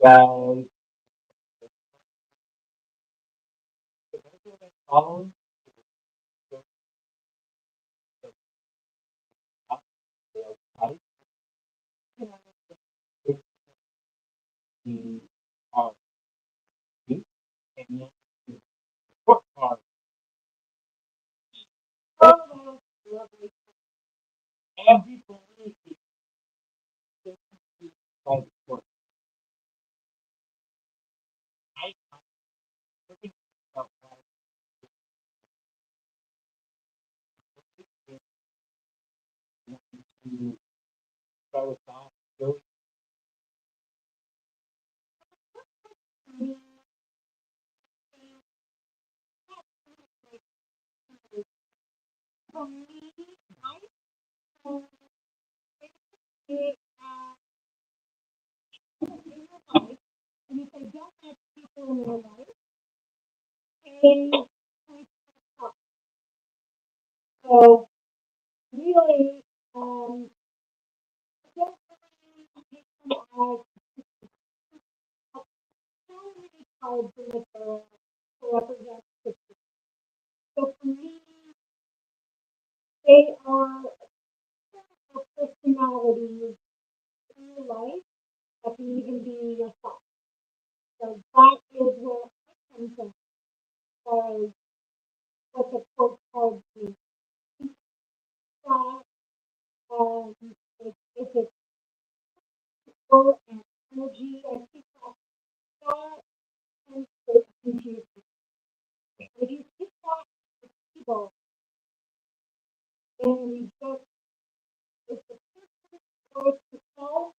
guys, all the are and yet what are everybody is by the court. I think about to start with that. Really, so really, just as so many cards in the deck to represent the so for me, they are personalities in your life that can even be yourself. So that is where I come from as what the quote card means. That if it's full and energy and people that tends to confuse you. If you keep that people and you just it's the person to solve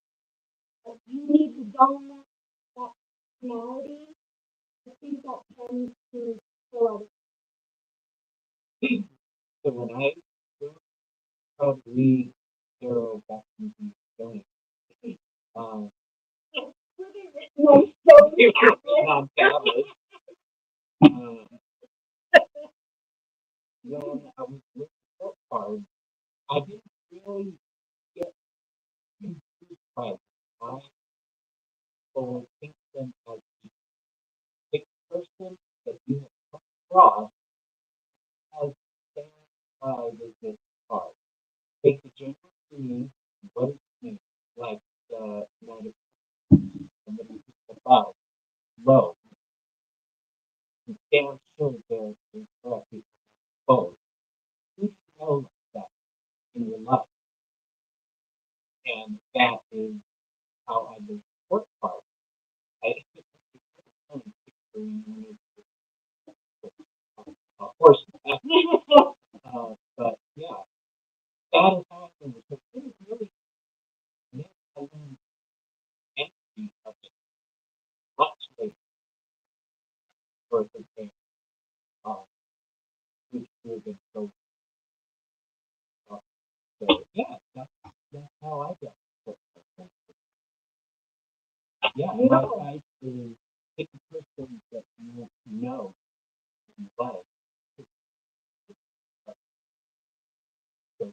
that you need to dominate that personality, I think that tends to show up. So when I probably zero back into going, um, no, so not valid. Um, when I was looking for cards, I didn't really get confused by why people think them as the big person that you have come across as with this card. Take the general meaning, what it means, like United somebody above, low, down shoulder, correctly, both. You know that in your life, and that is how I look work hard. I of course, but yeah, that is how I was. So it is really made I learned empty of it much later for the thing, um, which would have so so yeah, that's how I got it. Yeah, my advice is pick a person that you know and love. So,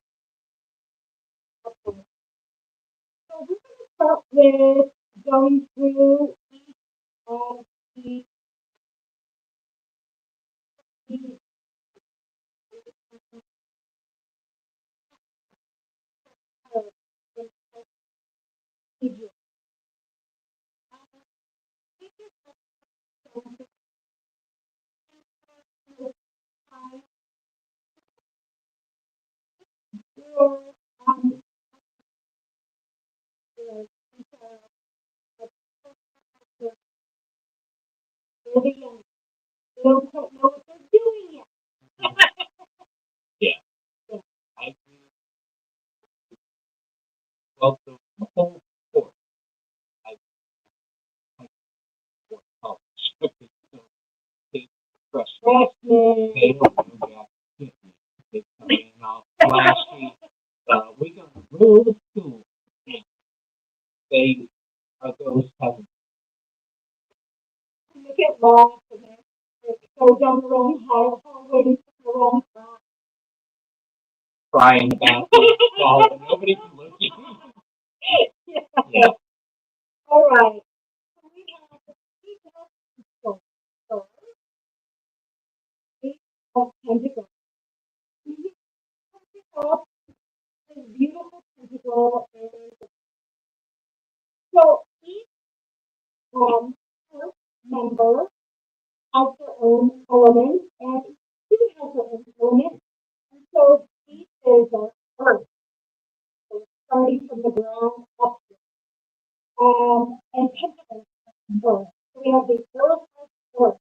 so we're going to start with going through all the the uh, the your the the young. They don't quite know what they're doing yet. Yeah, yeah. I well the whole course I went to college. So they freshmen, they don't know that. They come in all flashy. We got to rule the school. They are those cousins. They get lost and they go down the wrong hallway, the wrong spot. Crying about it. Nobody can look at you. Yeah. Yeah. All right. of Pentacles. These Pentacles is beautiful Pentacle, and so each house member has their own element, and each has their own element. And so each is earth, so starting from the ground up. And Pentacles is earth. So we have the earth, so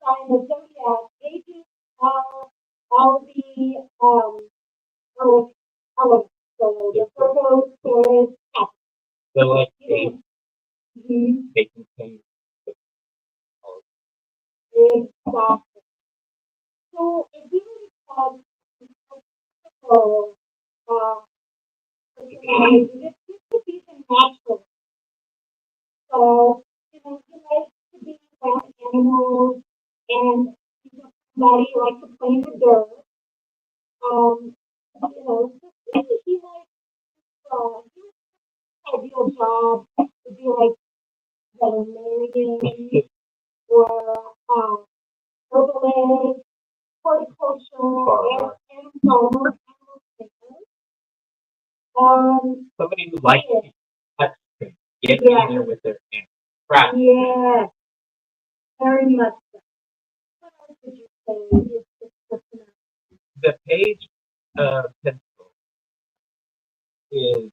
sign the zodiac ages are all the earth elements. So the Virgo, Taurus, So like they can change the color. exactly. So if you um so personality, this could be the natural. So you like to be around animals and somebody you like to play in the dirt. Maybe he likes his ideal job would be like veterinarian or herbalist, horticultural, and farmer. Somebody who likes to touch things, get in there with their hands. Right. Yes, very much so. What else would you say is this personality? The page of pencil is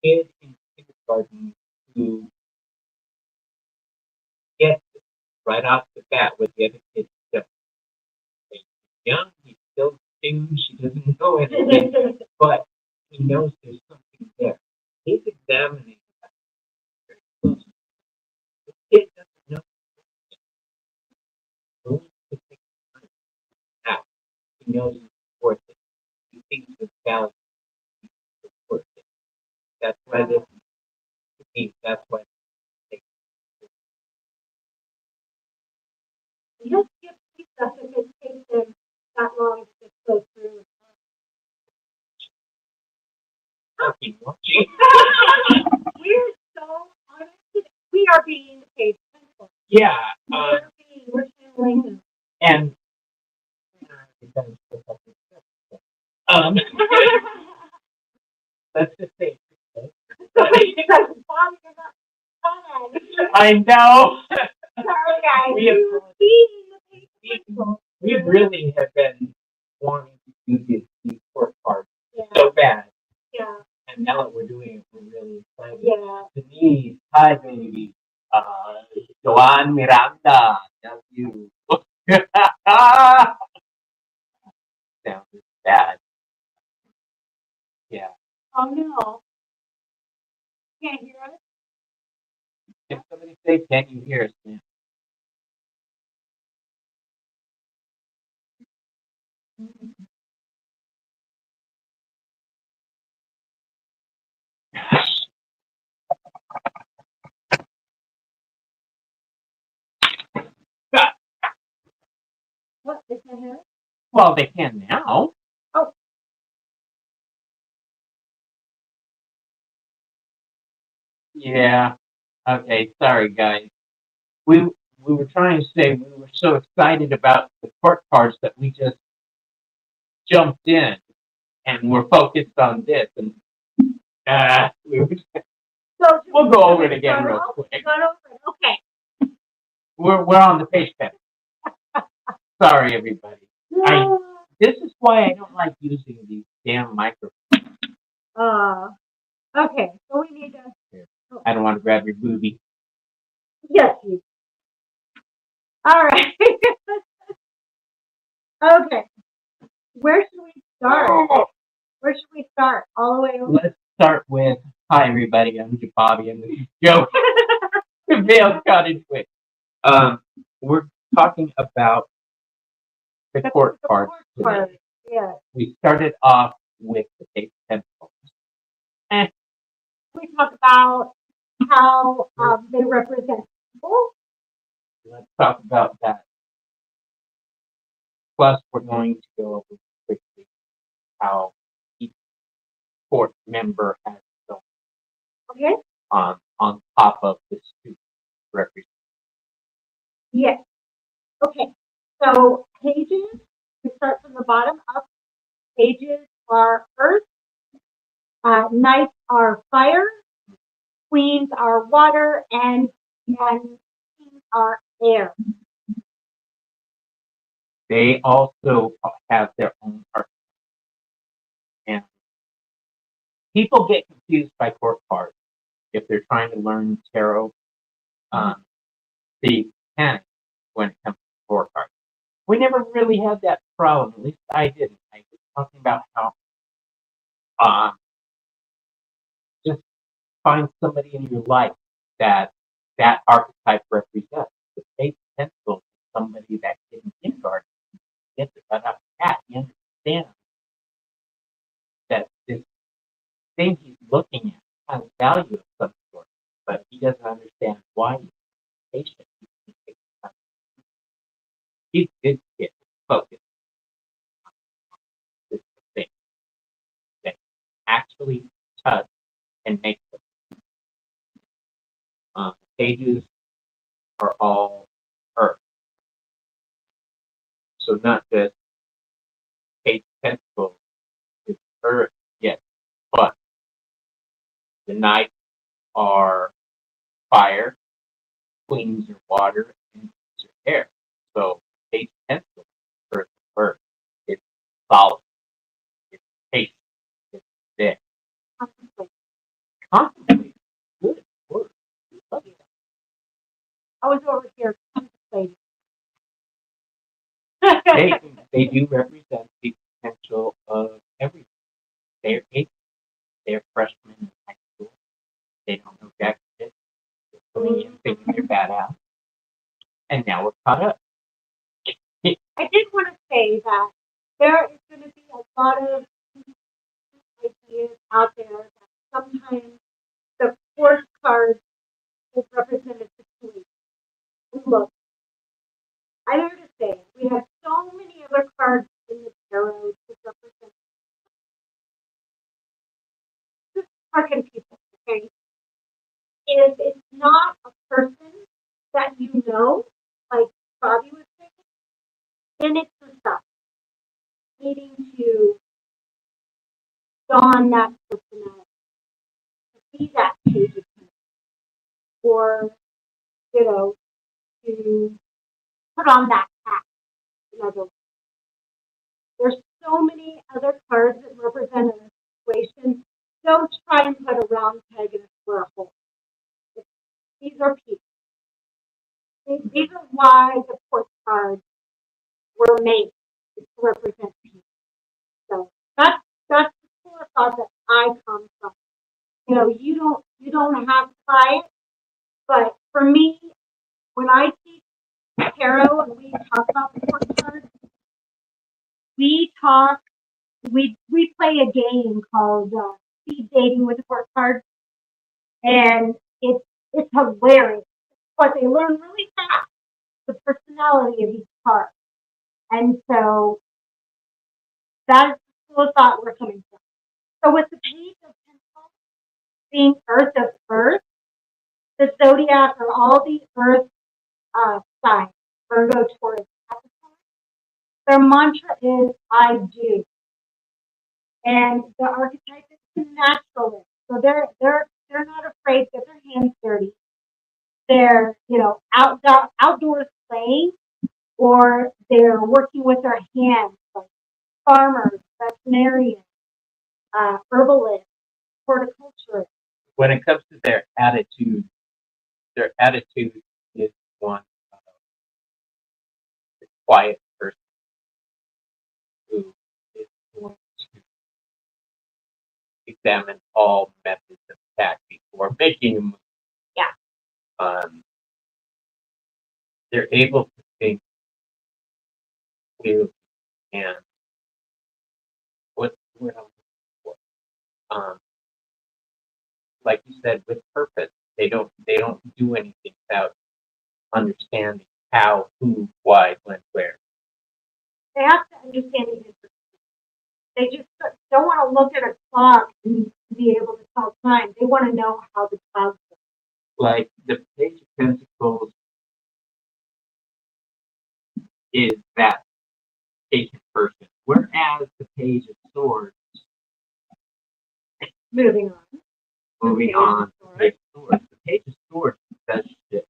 kid in kindergarten who gets it right off the bat with the other kids don't. He's young, he's still new, she doesn't know anything, but he knows there's something there. He's examining that very closely. The kid doesn't know who's to take time out. He knows it's worth it. He thinks it's valuable, it's worth it. That's why this to me, that's why they Just give me stuff if it takes them that long to just go through. fucking watching. We're so honest. We are being paid pencil. Yeah. We're channeling them. And um, let's just say. I know. Sorry, guys. We really have been wanting to do these court cards so bad. Yeah. And now that we're doing it, we're really excited. Yeah. Denise, hi, baby. Joanne Miranda, love you. Sounds bad. Yeah. Oh, no. Can't hear us? Can somebody say, can you hear us, man? What? They can't hear us? Well, they can now. Oh. Yeah. Okay. Sorry, guys. We were trying to say we were so excited about the court cards that we just jumped in and we're focused on this and we'll go over it again real quick. Okay. We're on the page pad. Sorry, everybody. This is why I don't like using these damn microphones. Okay. So we need to. I don't want to grab your booby. Yes, you. All right. Okay. Where should we start? Where should we start? All the way over? Let's start with, hi, everybody. I'm Bobby, and this is Joe. Vale's Cottage Witch. We're talking about the court cards. Yeah. We started off with the Page of Pentacles. We talk about how they represent people. Let's talk about that. Plus, we're going to go over quickly how each court member has its own on top of the student. represent? Yes. Okay. So pages, we start from the bottom up. Pages are earth, knights are fire, queens are water, and kings are air. They also have their own art. And people get confused by court cards if they're trying to learn tarot. The mechanics when it comes to court cards. We never really had that problem. At least I didn't. I was talking about how uh, just find somebody in your life that that archetype represents. The Page of Pentacles is somebody that in kindergarten gets it right off the bat. He understands that this thing he's looking at has value of some sort, but he doesn't understand why he's patient. He's a good kid, focused. This is the thing that actually touch and make them. Pages are all earth. So not just Page of Pentacles is earth, yes, but the knights are fire, queens are water, and kings are air. So Page of Pentacles is earth. It's solid. It's patient. It's there. Contemplate. Good word. Love that. I was over here contemplating. They do represent the potential of everything. They're kids. They're freshmen in high school. They don't know jack shit. They're coming in thinking they're badass. And now we're caught up. I did want to say that there is going to be a lot of ideas out there that sometimes the court cards will represent a situation. Look, I have to say, we have so many other cards in the tarot to represent just fucking people, okay? If it's not a person that you know, like Bobby was saying, then it's the stuff needing to don that personality, to be that page of people, or, you know, to put on that hat. In other words, there's so many other cards that represent a situation. Don't try and put a round peg in a square hole. These are people. These are why the court cards were made, to represent people. So that's the school of thought that I come from. You know, you don't have to buy it, but for me, when I teach tarot and we talk about the court cards, we talk we play a game called speed dating with the court cards, and it's hilarious. But they learn really fast the personality of each card, and so that is the school of thought we're coming from. So with the Page of Pentacles being Earth of Earth, the zodiac are all the Earth signs: Virgo, Taurus, Capricorn. Their mantra is "I do," and the archetype is the naturalist. So they're not afraid to get their hands dirty. They're outdoors playing, or they're working with their hands, like farmers, veterinarians, herbalists, horticulturists. When it comes to their attitude is one of the quiet person who is going to examine all methods of attack before making a move. Yeah. They're able to think clearly and what I'm looking for. Like you said, with purpose. They don't do anything without understanding how, who, why, when, where. They have to understand the history. They just don't want to look at a clock and be able to tell time. They want to know how the clock works. like the Page of Pentacles is that patient person, whereas the Page of Swords, Moving on. moving on, the Page of Swords does shit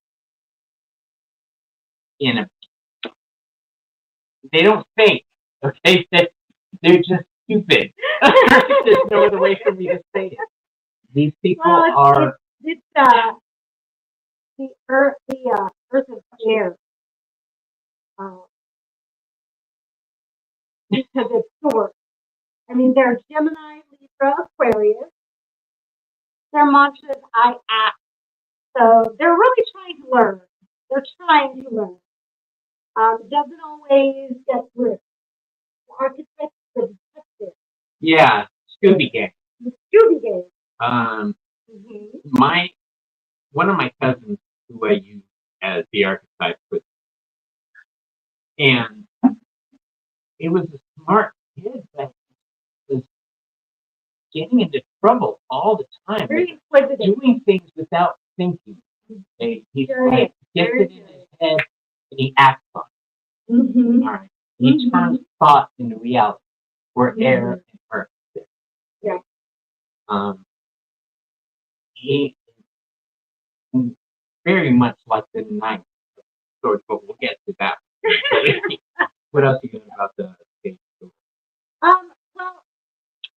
in a. They don't think, okay? They're just stupid. There's no other way for me to say it. These people are. It's the earth of air. Because it's Swords. I mean, they're Gemini, Libra, Aquarius. Their mantra is I act. So they're really trying to learn. They're trying to learn. Doesn't always get through. The archetype is the detective. Yeah, Scooby Gang. The Scooby Gang. One of my cousins who I use as the archetype with, and it was a smart kid that was getting into trouble all the time. Very inquisitive. Doing things without thinking. He gets it in his head and he acts on it. Mm-hmm. All right. He turns thought into reality. Where air and earth sit. Yeah. He very much like the ninth of swords, but we'll get to that. What else are you doing about the Page of Swords? Well,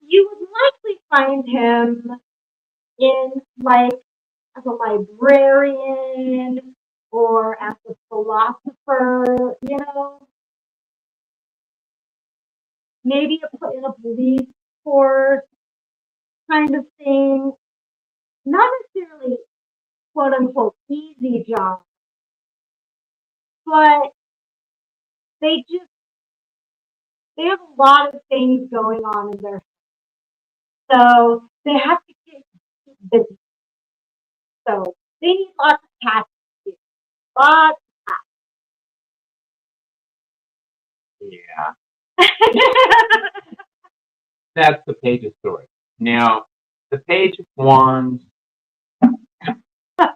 you would likely find him in as a librarian or as a philosopher, maybe in a police force kind of thing. Not necessarily quote unquote easy job, but they have a lot of things going on in their head. So they have to keep busy. So they need lots of tasks to do. Lots of tasks. Yeah. That's the Page of Swords. Now, the Page of Wands.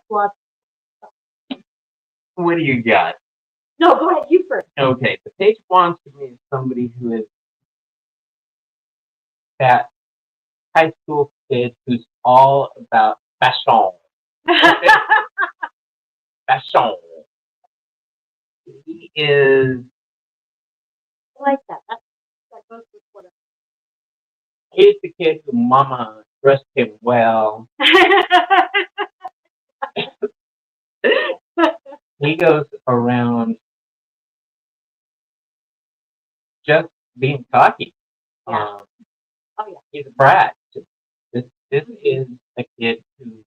What do you got? No, go ahead, you first. Okay, the Page of Wands to me is somebody who is that high school kid who's all about fashion. Fashion. He is. I like that. That goes with what. He's the kid who mama dressed him well. He goes around just being cocky. Yeah. He's a brat. This is a kid who.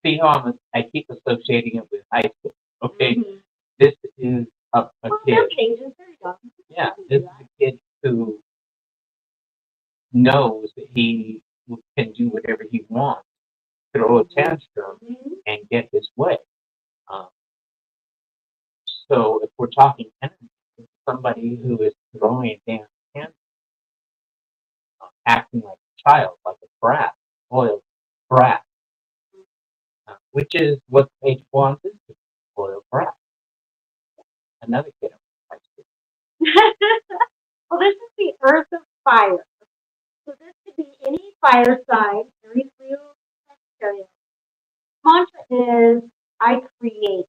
See how I keep associating it with high school. Okay, This is a kid. Yeah, this is a kid who knows that he can do whatever he wants, throw a tantrum, and get his way. So if we're talking energy, somebody who is throwing a damn tantrum, acting like a child, like a brat, spoiled brat, which is what Page wants is to spoiled brat. Another kid. Well, this is the Earth of Fire. So this could be any fire sign, very real Sagittarius. Mantra is I create.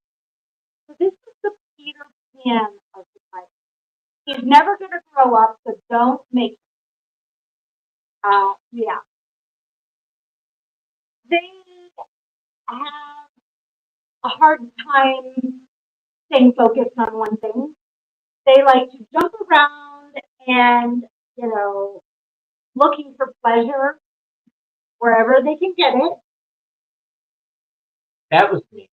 So this is the Peter Pan of the fire. He's never going to grow up, so don't make it. Yeah. They have a hard time staying focused on one thing. They like to jump around and, looking for pleasure wherever they can get it. That was me.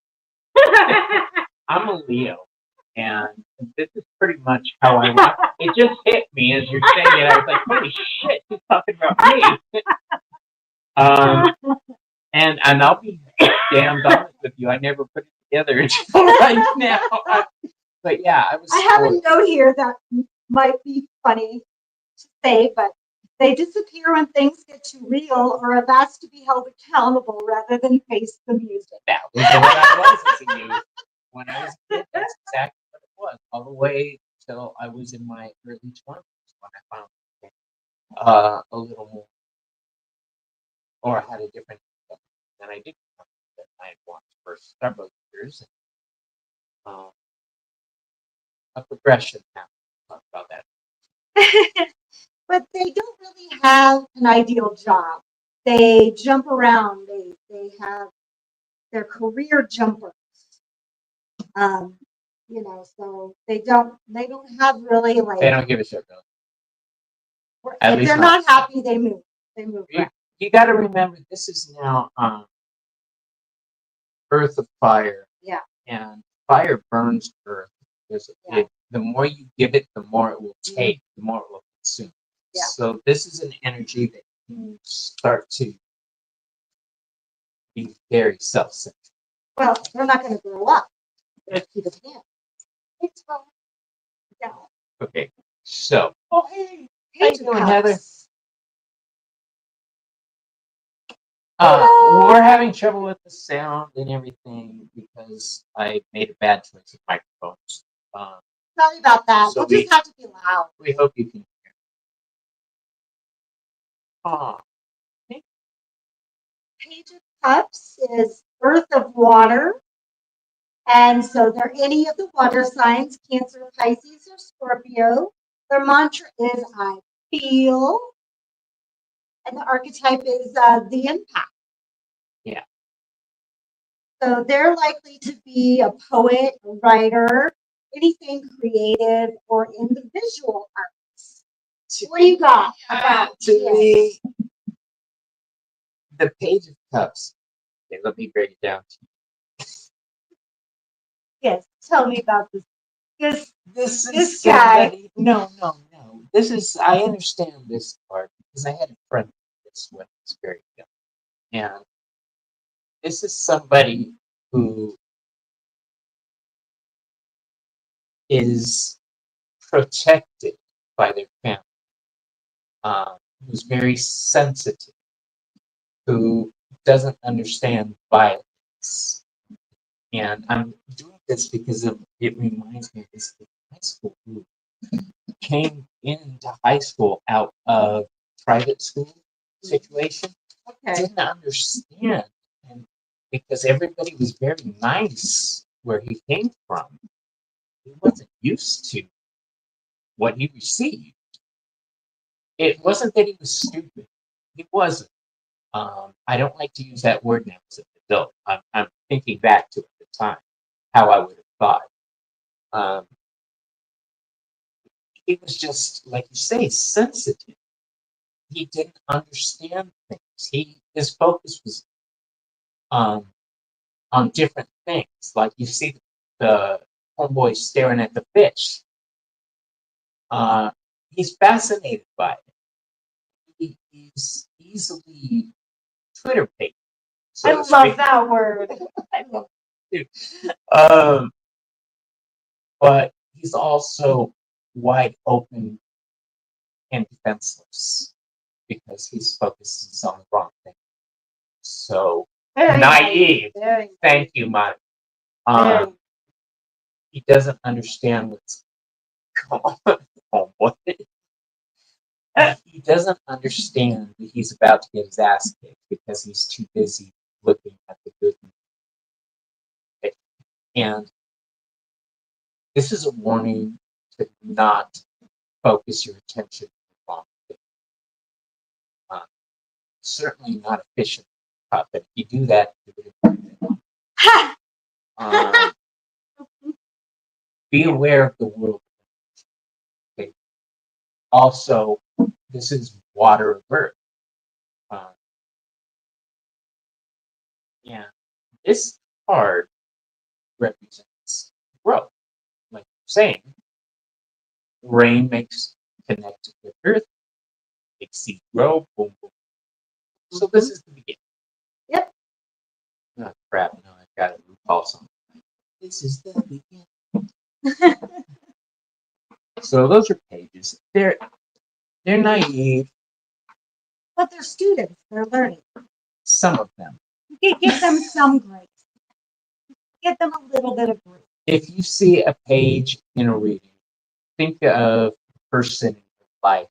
I'm a Leo, and this is pretty much how I rock. It just hit me as you're saying it. I was like, holy shit, he's talking about me. And I'll be damned honest with you, I never put it together until right now. But yeah, I have a note here that might be funny to say, but They disappear when things get too real or have asked to be held accountable rather than face the music. That was what I was as a youth. When I was a kid, that's exactly what it was. All the way till I was in my early 20s when I found a little more, or had a different than I did that I had watched for several years. A progression happened. Talk about that. But they don't really have an ideal job. They jump around. They have their career jumpers. Um, so they don't have really They like don't give a shit though. At if least they're not happy, they move. They move around. You got to remember, this is now Earth of Fire. Yeah. And fire burns Earth. The more you give it, the more it will take, the more it will consume. Yeah. So this is an energy that can start to be very self-centered. Well, they're not going to grow up. They're keep it in. It's fine. Yeah. Okay. So. Oh, hey. How you doing, Heather? We're having trouble with the sound and everything because I made a bad choice of microphones. Sorry about that. So we'll just have to be loud. We hope you can hear. Page of Cups is Earth of Water. And so they're any of the water signs, Cancer, Pisces, or Scorpio. Their mantra is I feel. And the archetype is the empath. Yeah. So they're likely to be a poet, a writer, anything creative, or in the visual arts. What do you got about me? The Page of Cups. Okay, let me break it down to you. Yes, tell me about this. This guy. No. I understand this part because I had a friend with this when I was very young. And this is somebody who is protected by their family, who's very sensitive, who doesn't understand violence. And I'm doing this because it reminds me of this high school who came into high school out of private school situation. Okay. Didn't understand, and because everybody was very nice where he came from, he wasn't used to what he received. It wasn't that he was stupid. He wasn't. I don't like to use that word now as an adult. I'm thinking back to at the time how I would have thought. He was just, like you say, sensitive. He didn't understand things. His focus was on different things. Like you see the homeboy staring at the fish. He's fascinated by it. He's easily Twitter page. I love that word. I love it too. But he's also wide open and defenseless because his focus is on the wrong thing. So very naive. Nice. Thank you, Mike. He doesn't understand what's going on. He doesn't understand that he's about to get his ass kicked because he's too busy looking at the good news. And this is a warning to not focus your attention on the wrong thing. Certainly not a fishing pup, but if you do that, be aware of the world. Okay. Also, this is water of earth. And this card represents growth. Like you're saying, rain makes connect with earth, makes seed grow, boom, boom. So this is the beginning. Yep. Oh, crap, no, I've got to recall something. This is the beginning. So those are pages. They're naive. But they're students. They're learning. Some of them. You give them some grace. Give them a little bit of grace. If you see a page in a reading, think of a person in your life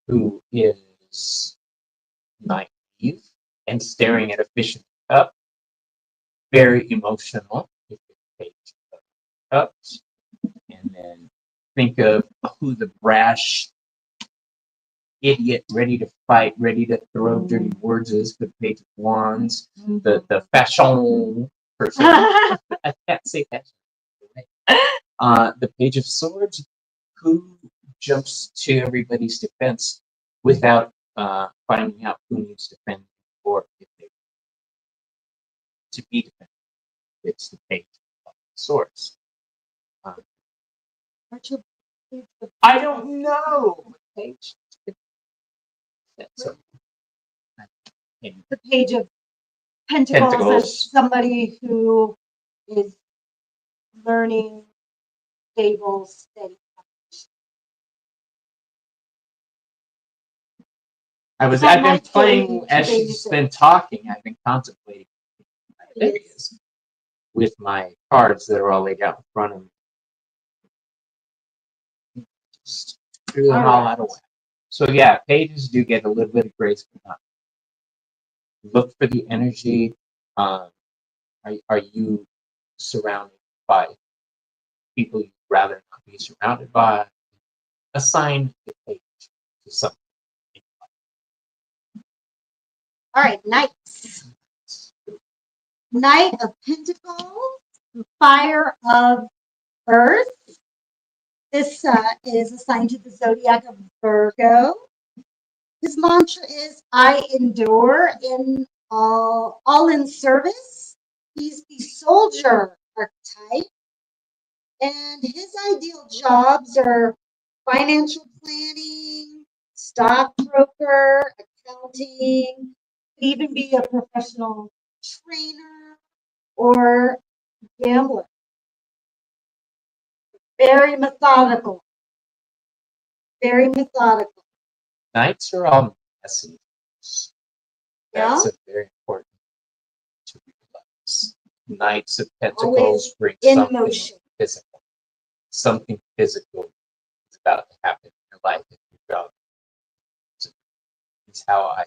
who is naive and staring at a fish in a cup, very emotional. If it's a page of cups, and then think of who the brash idiot, ready to fight, ready to throw dirty words is for the page of wands, the fashion person. I can't say that. The page of swords, who jumps to everybody's defense without finding out who needs defending or if they to be defended. It's the page of swords. I don't know what page. So, the page of Pentacles is somebody who is learning, stable, steady. I've been playing as she's been talking. I've been contemplating my ideas with my cards that are all laid out in front of me. Just threw them all out of whack. So yeah, pages do get a little bit of grace, but not. Look for the energy. Are you surrounded by people you'd rather not be surrounded by? Assign the page to something. All right, Knights. Knight of Pentacles, Fire of Earth. This is assigned to the zodiac of Virgo. His mantra is, I endure in all in service. He's the soldier archetype. And his ideal jobs are financial planning, stockbroker, accounting, could even be a professional trainer or gambler. Very methodical. Very methodical. Knights are all messengers. That's Yeah? a very important to realize. Knights of Pentacles bring something physical. Something physical is about to happen in your life if your job. It's how I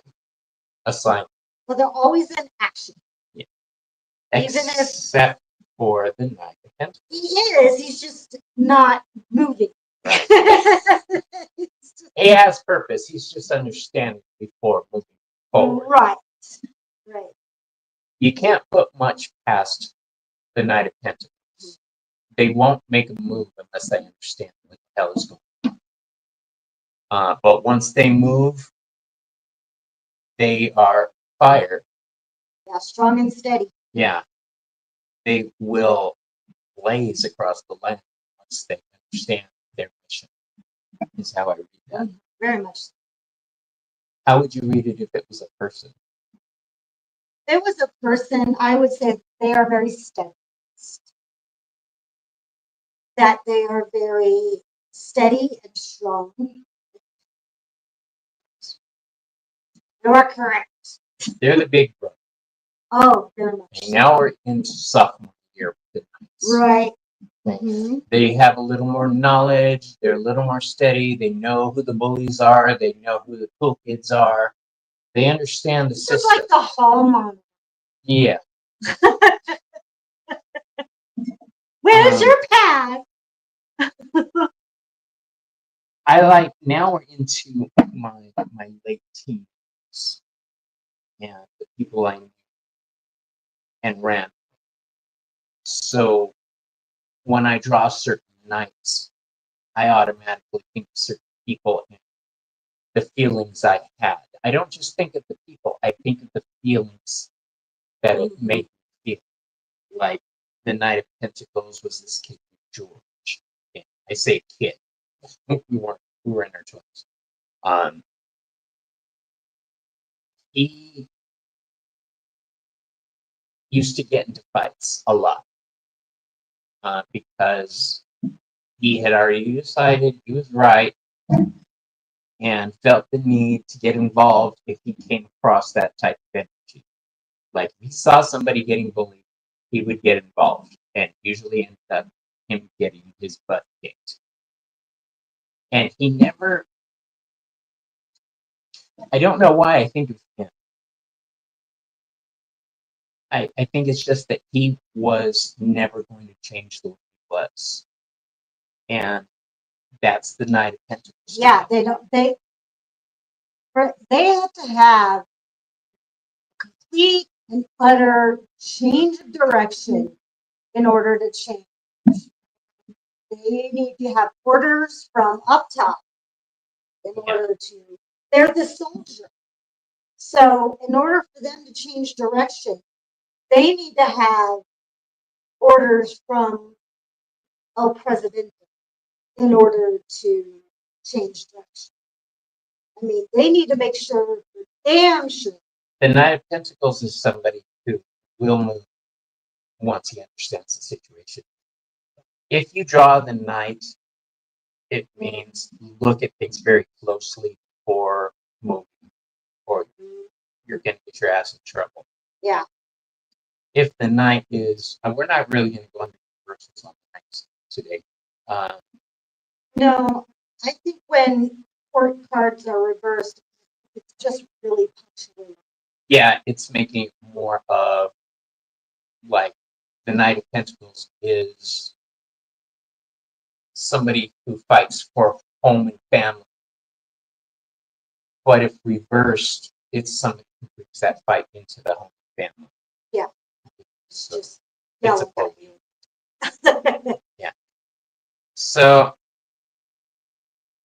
assign. Well, they're always in action. Yeah. Except for the Knight of Pentacles. He is. He's just not moving. He has purpose. He's just understanding before moving forward. Right. Right. You can't put much past the Knight of Pentacles. They won't make a move unless they understand what the hell is going on. But once they move, they are fire. Yeah, strong and steady. Yeah. They will blaze across the land once they understand their mission. Is how I read that. Very much so. How would you read it if it was a person? If it was a person, I would say they are very steadfast. That they are very steady and strong. You are correct. They're the big brother. Oh, very much. And now we're into sophomore year with the Knights. Right. Mm-hmm. They have a little more knowledge. They're a little more steady. They know who the bullies are. They know who the cool kids are. They understand the system. Just like the Hallmark. Yeah. Where's your pad? Now we're into my late teens. And the people I knew and ran. So when I draw certain nights, I automatically think of certain people and the feelings I had. I don't just think of the people, I think of the feelings that it made me feel. Like the Knight of Pentacles was this kid, George. And I say kid. we were in our 20s. He used to get into fights a lot because he had already decided he was right and felt the need to get involved if he came across that type of energy. Like, if he saw somebody getting bullied, he would get involved, and usually ended up him getting his butt kicked. And he never, I don't know why I think of him. I think it's just that he was never going to change the way he was. And that's the Knight of Pentacles. Yeah, they have to have complete and utter change of direction in order to change. They need to have orders from up top in order to, they're the soldier. So in order for them to change direction, they need to have orders from El Presidente in order to change direction. I mean, they need to make sure, for damn sure. The Knight of Pentacles is somebody who will move once he understands the situation. If you draw the Knight, it means look at things very closely before moving, or you're going to get your ass in trouble. Yeah. If the Knight is, we're not really going to go into reversals on the Knights today. No, I think when court cards are reversed, it's just really punctuating. Yeah, it's making it more of like the Knight of Pentacles is somebody who fights for home and family. But if reversed, it's somebody who brings that fight into the home and family. Yeah. So just it's a both. Yeah. So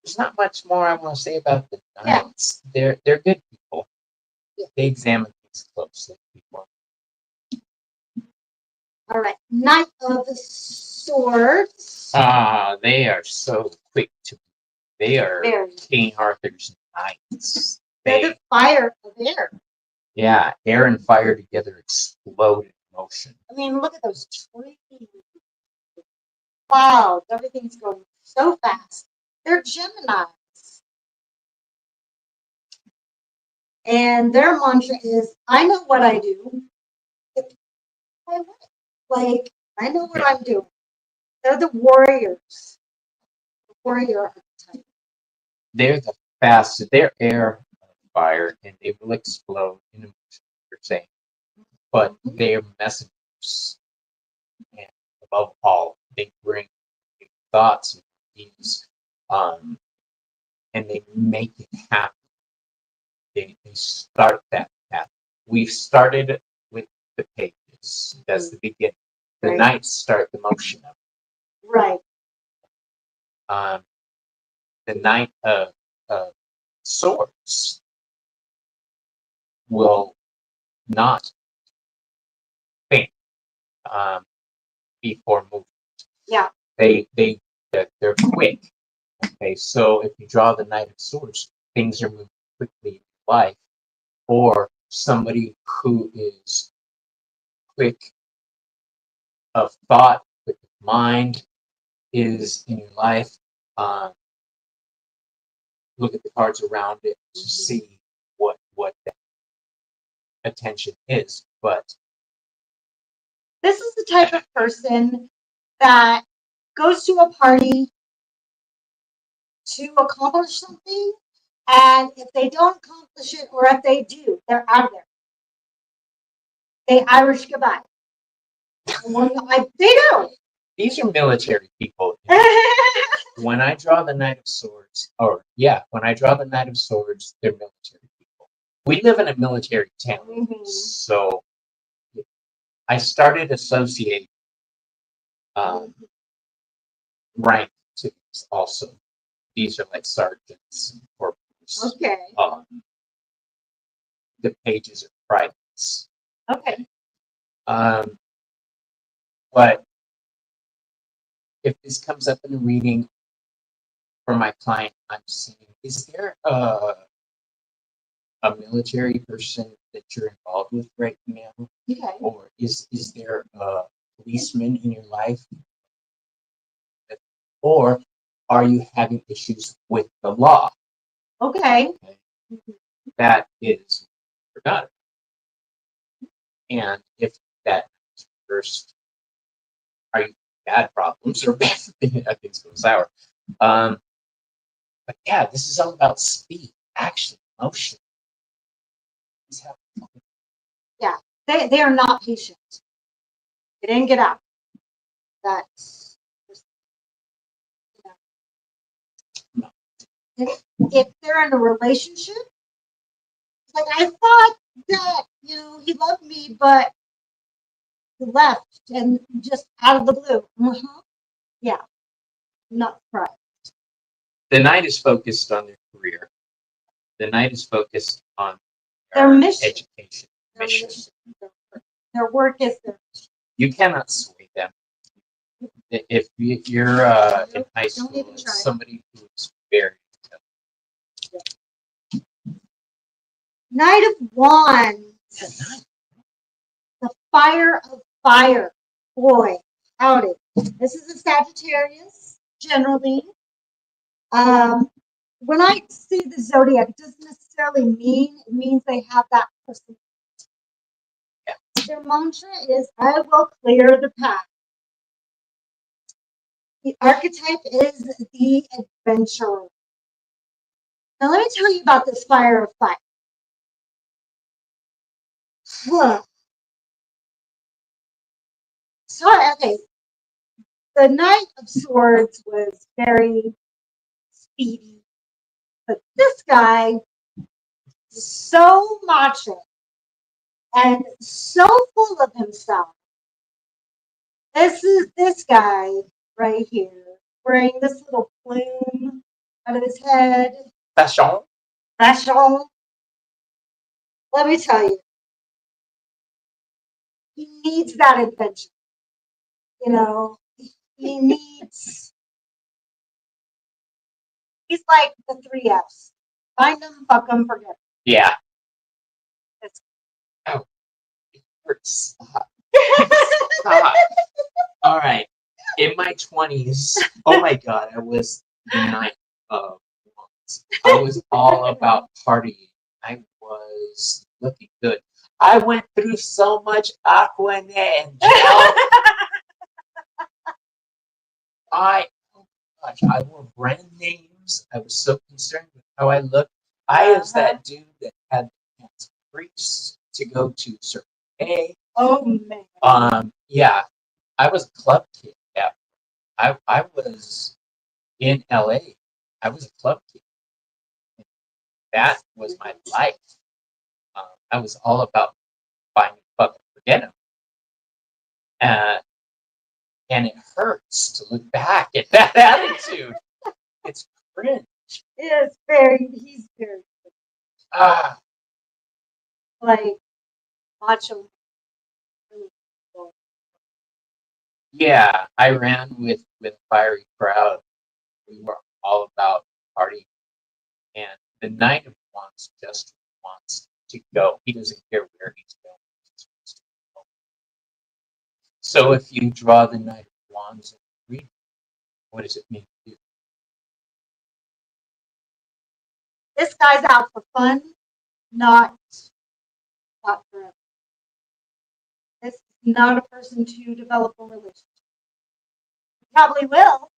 there's not much more I want to say about the Knights. Yeah. They're good people. Yeah. They examine things closely before. All right. Knight of the Swords. They are so quick to. They are King Arthur's knights. They're the fire of air. Yeah, air and fire together explode in motion. I mean, look at those trees. Wow, everything's going so fast. They're Geminis. And their mantra is, I know what I do. Like, I know what I'm doing. They're the warriors. The warrior archetype. They're the fastest. They're air and fire, and they will explode in emotion, you're saying. But they're messengers. And above all, they bring thoughts and ideas, and they make it happen. They start that path. We've started with the pages. That's the beginning. The Knights start the motion of it. Right. The Knight of Swords will not think before moving. Yeah. They're quick. Okay, so if you draw the Knight of Swords, things are moving quickly in your life, or somebody who is quick of thought, quick of mind is in your life. Look at the cards around it to see what that attention is. But this is the type of person that goes to a party to accomplish something, and if they don't accomplish it, or if they do, they're out of there. They Irish goodbye. They do. These are military people. When I draw the Knight of Swords, when I draw the Knight of Swords, they're military people. We live in a military town, so I started associating rank to these also. These are like sergeants and corporals. Okay. The pages are privates. Okay. But if this comes up in a reading for my client, I'm seeing, is there a military person that you're involved with right now? Okay. Or is there a policeman in your life? Or are you having issues with the law? Okay. Okay? That is forgotten. And if that first, are you bad problems or bad things go sour? But yeah, this is all about speed, action, motion. Yeah, they are not patient. They didn't get out. That's, if they're in a relationship, it's like I thought that he loved me, but he left and just out of the blue. Yeah, not surprised. The Knight is focused on their career. The Knight is focused on their mission, education, mission. Their work is their mission. You cannot sway them. If you're in high school, somebody who's very Knight of Wands. The fire of fire. Boy, howdy. This is a Sagittarius, generally. When I see the zodiac, it doesn't necessarily mean it means they have that person. Yeah. Their mantra is, I will clear the path. The archetype is the adventurer. Now let me tell you about this fire of fire. So, okay, the Knight of Swords was very speedy, but this guy is so macho and so full of himself. This is this guy right here, wearing this little plume out of his head. Fashion. Fashion. Let me tell you, he needs that adventure. He needs. He's like the 3 Fs. Find them, fuck them, forget them. Yeah. Oh, it hurts. Stop. Stop. All right. In my 20s, oh my God, I was the Knight of Wands. I was all about partying. I was looking good. I went through so much Aquanet and gel. Oh gosh, I wore brand names. I was so concerned with how I looked. I was that dude that had to preach to go to certain A. Oh man. Yeah, I was a club kid. Yeah, I was in LA. I was a club kid. That was my life. I was all about finding fucking forget him. And it hurts to look back at that attitude. It's cringe. He's very like macho. Yeah, I ran with a fiery crowd. We were all about party. And the Knight of Wands just wants to go. He doesn't care where he's going. He just wants to go. So if you draw the Knight of Wands and read, what does it mean to you? This guy's out for fun, not forever. This is not a person to develop a relationship. He probably will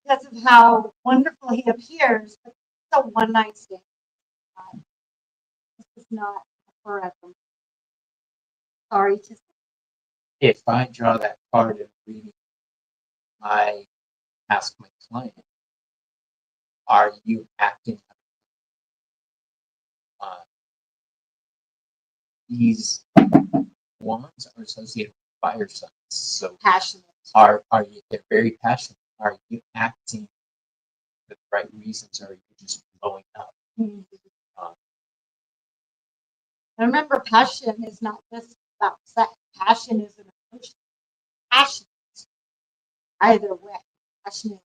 because of how wonderful he appears, but it's a one night stand. This is not forever. Sorry to say. If I draw that card in reading, I ask my client, are you acting? These wands are associated with fire signs, so passionate. Are you? They're very passionate. Are you acting for the right reasons, or are you just blowing up? Mm-hmm. Remember, passion is not just about sex. Passion is an emotion. Passionate. Either way. Passionate.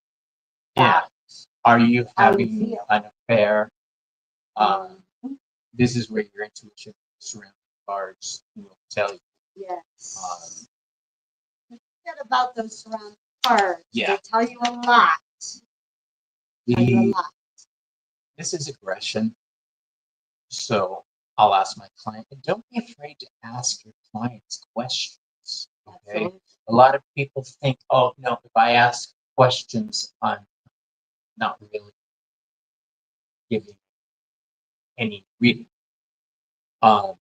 Yeah. Are you having an affair? This is where your intuition surrounding cards will tell you. Yes. Forget about those surrounding cards. Yeah. They tell you a lot. this is aggression. So I'll ask my client, and don't be afraid to ask your clients questions. Okay. Absolutely. A lot of people think, oh no, if I ask questions, I'm not really giving any reading. Oh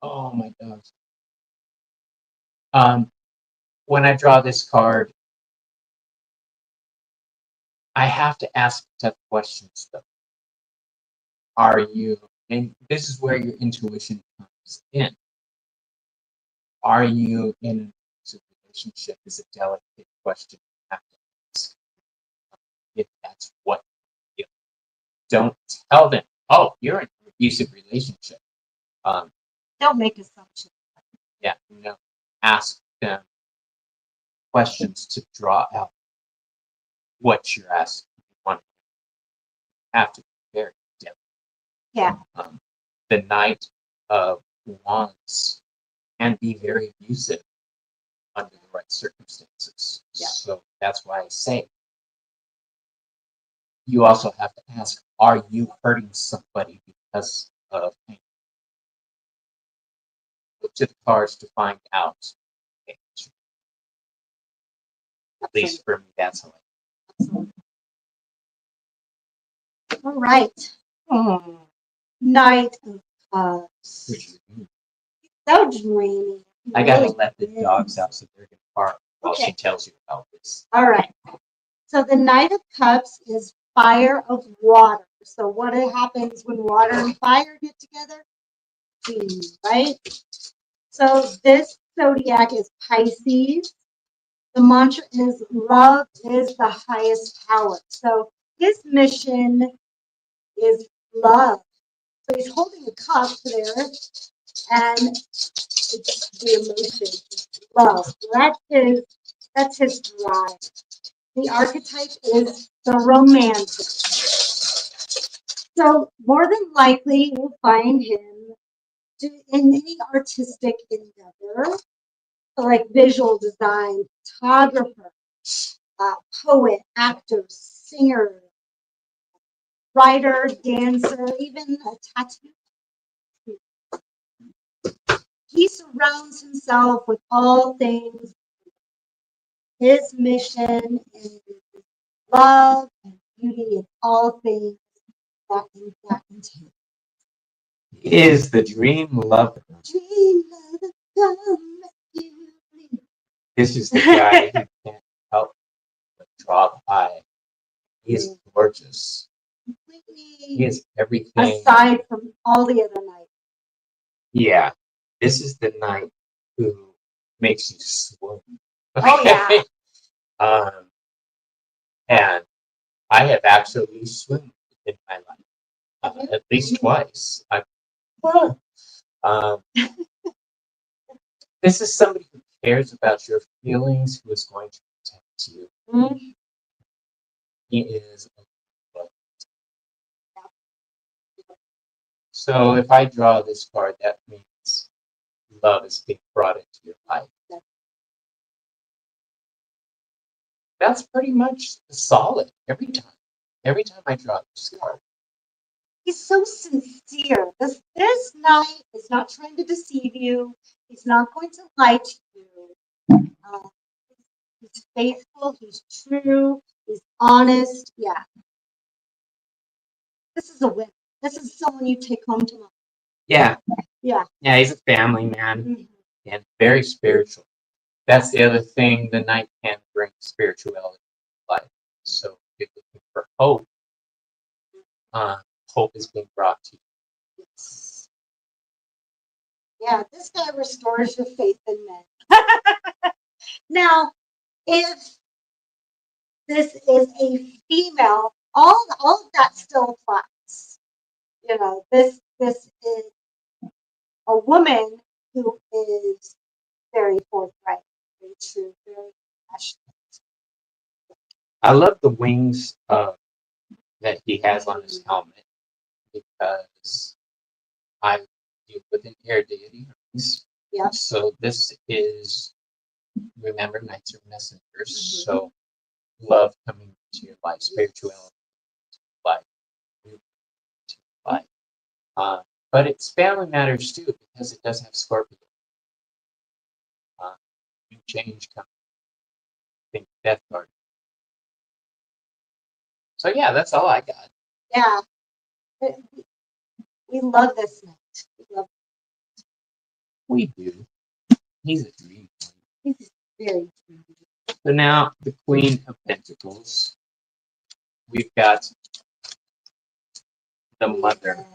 my gosh. When I draw this card, I have to ask tough questions though. Are you, and this is where your intuition comes in. Are you in an abusive relationship is a delicate question you have to ask. If that's what you don't tell them, oh, you're in an abusive relationship. Don't make assumptions. Yeah, ask them questions to draw out what you're asking. You want to have to be very delicate. Yeah. The Knight of Wands can be very abusive under the right circumstances. Yeah. So that's why I say you also have to ask, are you hurting somebody because of pain? Look to the cards to find out. At least for me, that's how I. All right. Knight of Cups. So dreamy. I gotta let the dogs out so they're gonna bark while Okay. she tells you about this. All right. So the Knight of Cups is fire of water. So what happens when water and fire get together? Right? So this zodiac is Pisces. The mantra is love is the highest power. So his mission is love. So he's holding a cup there, and it's the emotion, love. That's his drive. The archetype is the romantic. So more than likely, you'll find him in any artistic endeavor, like visual design, photographer, poet, actor, singer, writer, dancer, even a tattoo. He surrounds himself with all things. His mission is love and beauty in all things that entails. He is the dream lover. Dream lover, come you please. This is the guy who can't help but draw the eye. He is gorgeous. He is everything. Aside from all the other nights. Yeah. This is the knight who makes you swoon. Oh, yeah. And I have actually swooned in my life. At least twice. This is somebody who cares about your feelings, who is going to protect you. Mm-hmm. He is a love. So if I draw this card, that means love is being brought into your life. That's pretty much solid every time. Every time I draw this card. He's so sincere. This knight is not trying to deceive you. He's not going to lie to you. He's faithful. He's true. He's honest. Yeah. This is a win. This is someone you take home to mom. Yeah. Yeah. Yeah, he's a family man and very spiritual. That's the other thing the knight can bring, spirituality to life. So if you're looking for hope, hope is being brought to you. Yes. Yeah, this guy restores your faith in men. Now, if this is a female, all of that still applies. You know, this is a woman who is very forthright, very true, very passionate. I love the wings that he has on his helmet because I deal with an air deity. Yeah. So this is, remember, knights are messengers. So love coming into your life, spirituality. But it's family matters too because it does have Scorpio. New change coming. Think Death card. So yeah, that's all I got. Yeah. We love this night. We love We do. He's a dream. He's very dreamy. So now the Queen of Pentacles. We've got the Mother.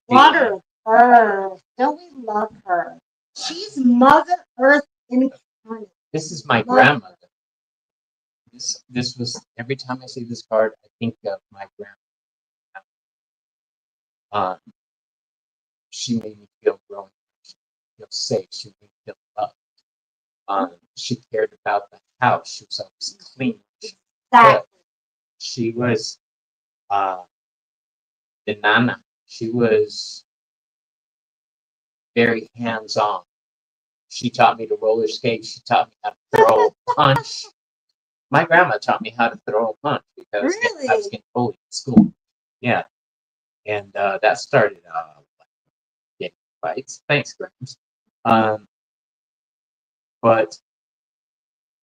Water Earth. Don't we love her? She's Mother Earth incarnate. This is my grandmother. This was every time I see this card, I think of my grandma. She made me feel grown, feel safe. She made me feel loved. She cared about the house. She was always clean. Exactly. She was the nana. She was very hands-on. She taught me to roller skate. She taught me how to throw a punch. My grandma taught me how to throw a punch because I was getting bullied in school. Yeah. And that started getting fights. Thanks, Grandma. But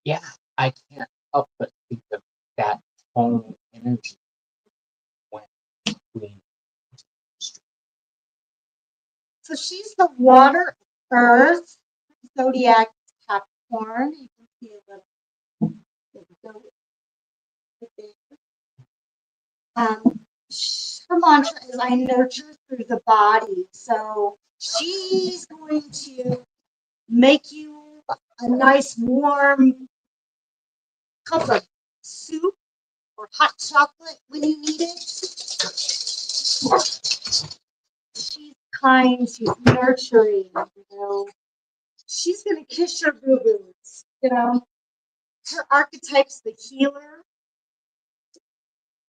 yeah, I can't help but think of that home energy when Queen. So she's the Water Earth zodiac Capricorn. You can see a little. Her mantra is I nurture through the body. So she's going to make you a nice warm cup of soup or hot chocolate when you need it. She's kind, she's nurturing, She's going to kiss your boo-boos, Her archetype's the healer.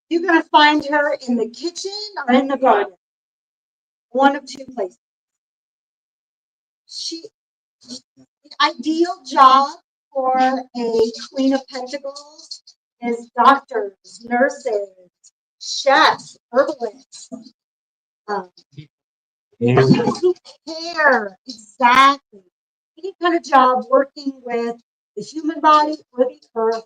You're going to find her in the kitchen or in the garden. One of two places. The ideal job for a Queen of Pentacles is doctors, nurses, chefs, herbalists. People who care, exactly. Any kind of job working with the human body or the earth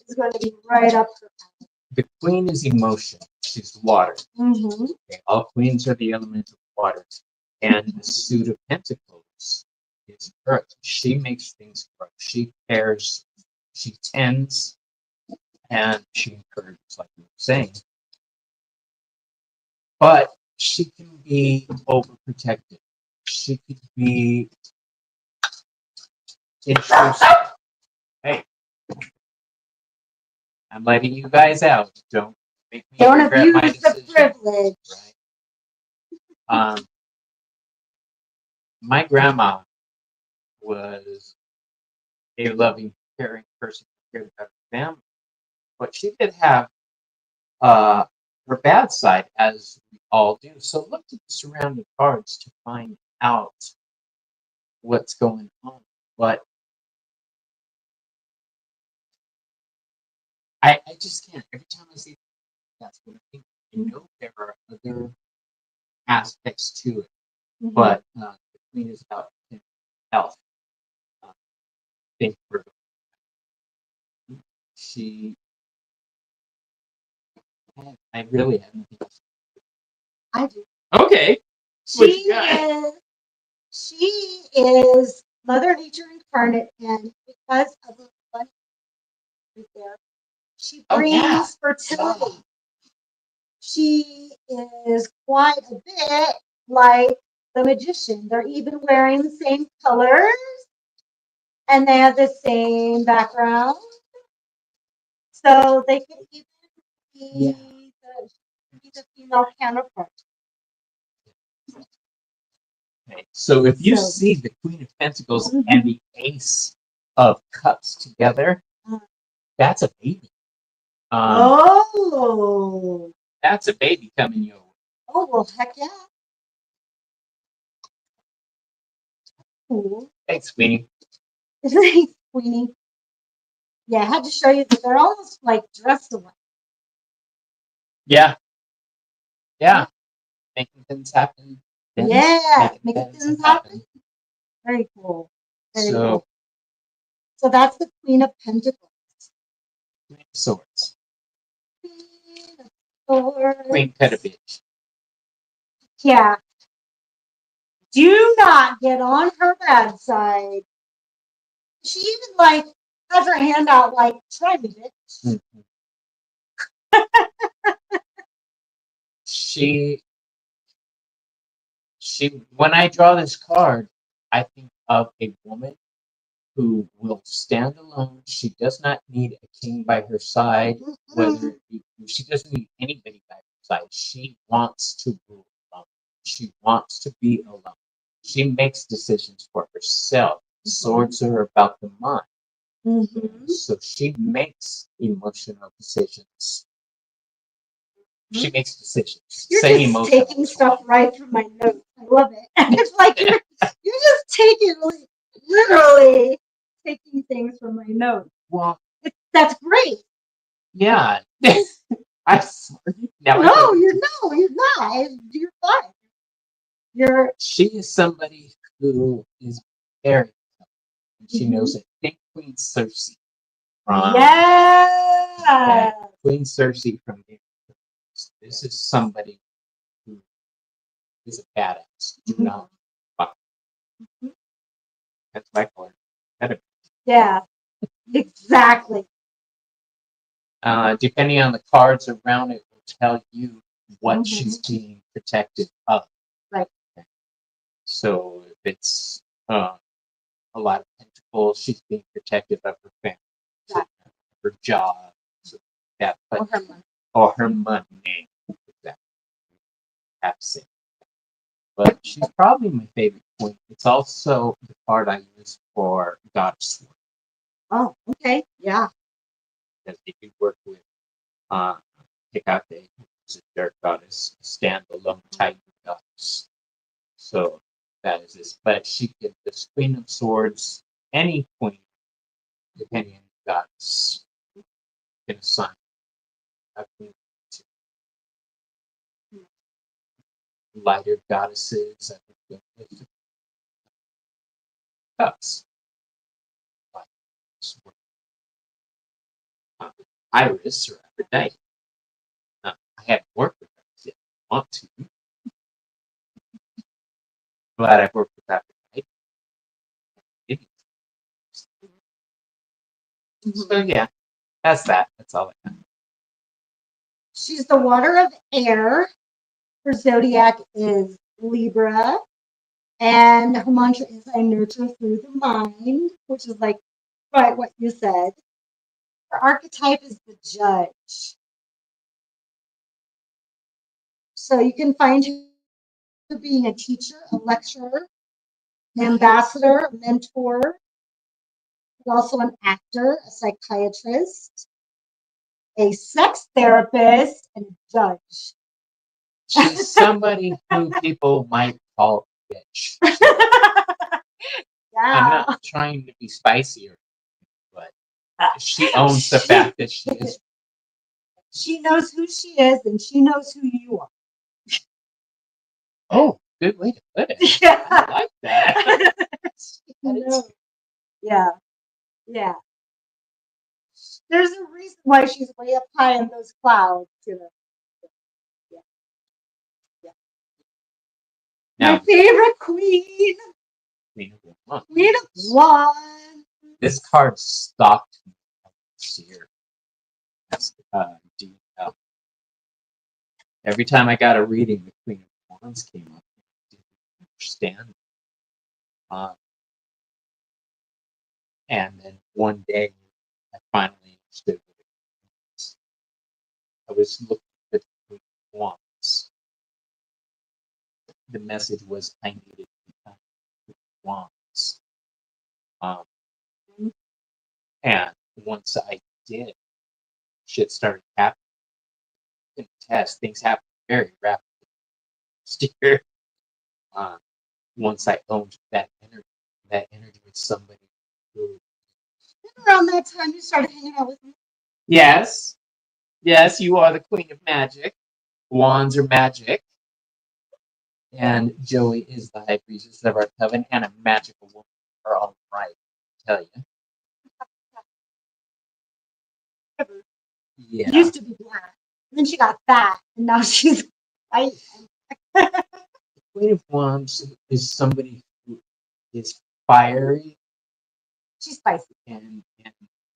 is going to be right up her alley. The Queen is emotion. She's water. Mm-hmm. Okay, all queens are the element of water. And the suit of pentacles is earth. She makes things grow. She cares. She tends. And she encourages, like you were saying. But she can be overprotected. She could be intrusive. Hey, I'm letting you guys out. Don't make me regret my decision. The privilege. Right. My grandma was a loving, caring person who cared about her family, but she did have her bad side, as we all do. So look at the surrounding cards to find out what's going on. But I just can't. Every time I see that's what I think. I know there are other aspects to it, but the Queen is about health. Think for she. I really have nothing else. I do. Okay. She is Mother Nature incarnate, and because of the money right there, she brings fertility. She is quite a bit like the magician. They're even wearing the same colors, and they have the same background. So they can even be the female counterpart. Okay. So if you see the Queen of Pentacles and the Ace of Cups together, that's a baby. That's a baby coming your way. Oh, well, heck yeah. Cool. Thanks, Queenie. Thanks, Queenie. Yeah, I had to show you that they're almost like dressed alike. Yeah. Yeah. making things happen. Yeah, making things happen. Very cool. Very cool. So that's the Queen of Pentacles. Queen of Swords. Queen of Swords. Queen cut a bitch. Yeah. Do not get on her bad side. She even like has her hand out like, try me, bitch. Mm-hmm. She, when I draw this card, I think of a woman who will stand alone. She does not need a king by her side, whether she doesn't need anybody by her side. She wants to rule alone. She wants to be alone. She makes decisions for herself. Swords are about the mind. Mm-hmm. So she makes emotional decisions. She makes decisions. You're Say just emotional. taking stuff right from my notes. I love it. It's like you're just taking literally taking things from my notes. Well, that's great. Yeah. I'm sorry. Now no, you're not. You're fine. She is somebody who is very she knows it. Think Queen Cersei from Queen Cersei from Game of Thrones. This is somebody who is a badass. Do not fuck. That's my point. Yeah, exactly. Depending on the cards around it will tell you what she's being protected of. Right. So if it's a lot of pentacles, she's being protected of her family, her job, so that, but, or her money. Exactly. But she's probably my favorite queen. It's also the card I use for Goddess Work. Oh, okay, yeah. Because if you work with Hecate, who's a dirt goddess, standalone Titan goddess. So that is this. But she could, this Queen of Swords, any queen, depending on the goddess, can assign a queen to lighter goddesses. I think with cups. Iris or Aphrodite. I haven't worked with her yet. I want to. Glad I've worked with Aphrodite. So yeah, that's that. That's all I got. She's the water of air. Her zodiac is Libra. And her mantra is I nurture through the mind, which is like right what you said. Her archetype is the judge. So you can find her being a teacher, a lecturer, an ambassador, a mentor, but also an actor, a psychiatrist, a sex therapist, and a judge. She's somebody who people might call a bitch. Yeah. I'm not trying to be spicy, but she owns the fact that she is. She knows who she is, and she knows who you are. Oh, good way to put it. Yeah. I like that. Yeah. Yeah. There's a reason why she's way up high in those clouds, you know. Yeah. Yeah. Now, my favorite queen. Queen of Wands. This card stalked me this year. Do you know? Every time I got a reading, the Queen of Wands came up. I didn't understand. And then one day, I finally understood what it was. I was looking at the Queen of Wands. The message was I needed to become Queen of Wands. And once I did, shit started happening. In the test, things happened very rapidly. Steer. Once I owned that energy with somebody who. Around that time, you started hanging out with me. Yes, you are the Queen of Magic. Wands are magic. And Joey is the high priestess of our coven and a magical woman. Are all right, I tell you. Yeah. Used to be black. And then she got fat, and now she's white. The Queen of Wands is somebody who is fiery. She's spicy. And